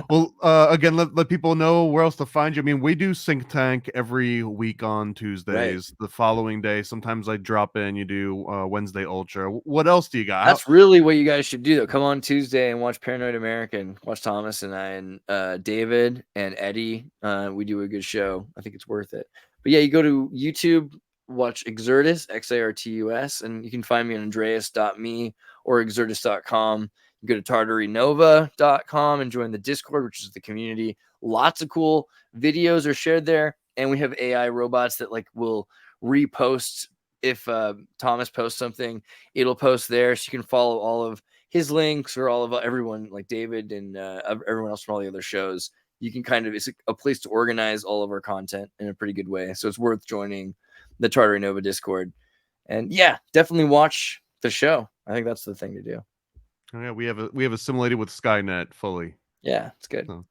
Well, again, let people know where else to find you. I mean, we do Sync Tank every week on Tuesdays. The following day, sometimes I drop in. You do Wednesday Ultra. What else do you got? That's really what you guys should do, though. Come on Tuesday and watch Paranoid American. Watch Thomas and I and David and Eddie. We do a good show. I think it's worth it. But yeah, you go to YouTube, watch Xirtus, Xartus, and you can find me on andreas.me or xirtus.com. You go to tartarynova.com and join the Discord, which is the community. Lots of cool videos are shared there. And we have AI robots that like will repost. If Thomas posts something, it'll post there. So you can follow all of his links or all of everyone like David and everyone else from all the other shows. You can it's a place to organize all of our content in a pretty good way. So it's worth joining the Tartary Nova Discord. And yeah, definitely watch the show. I think that's the thing to do. Oh, yeah, we have assimilated with Skynet fully. Yeah, it's good. So.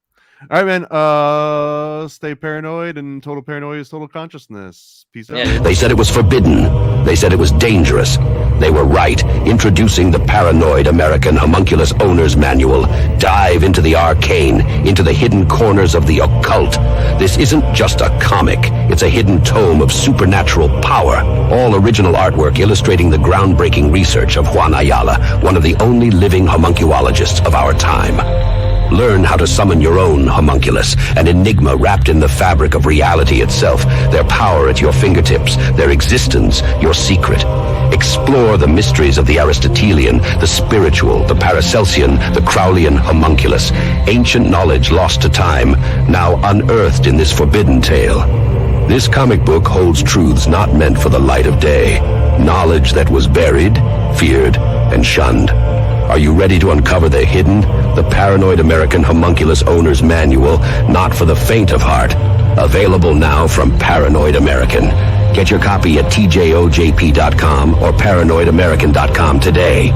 All right, man. Stay paranoid, and total paranoia is total consciousness. Peace out. Yeah. They said it was forbidden. They said it was dangerous. They were right. Introducing the Paranoid American Homunculus Owner's Manual. Dive into the arcane, into the hidden corners of the occult. This isn't just a comic. It's a hidden tome of supernatural power. All original artwork illustrating the groundbreaking research of Juan Ayala, one of the only living homunculologists of our time. Learn how to summon your own homunculus, an enigma wrapped in the fabric of reality itself, their power at your fingertips, their existence, your secret. Explore the mysteries of the Aristotelian, the spiritual, the Paracelsian, the Crowleyan homunculus, ancient knowledge lost to time, now unearthed in this forbidden tale. This comic book holds truths not meant for the light of day, knowledge that was buried, feared, and shunned. Are you ready to uncover the hidden? The Paranoid American Homunculus Owner's Manual, not for the faint of heart. Available now from Paranoid American. Get your copy at tjojp.com or paranoidamerican.com today.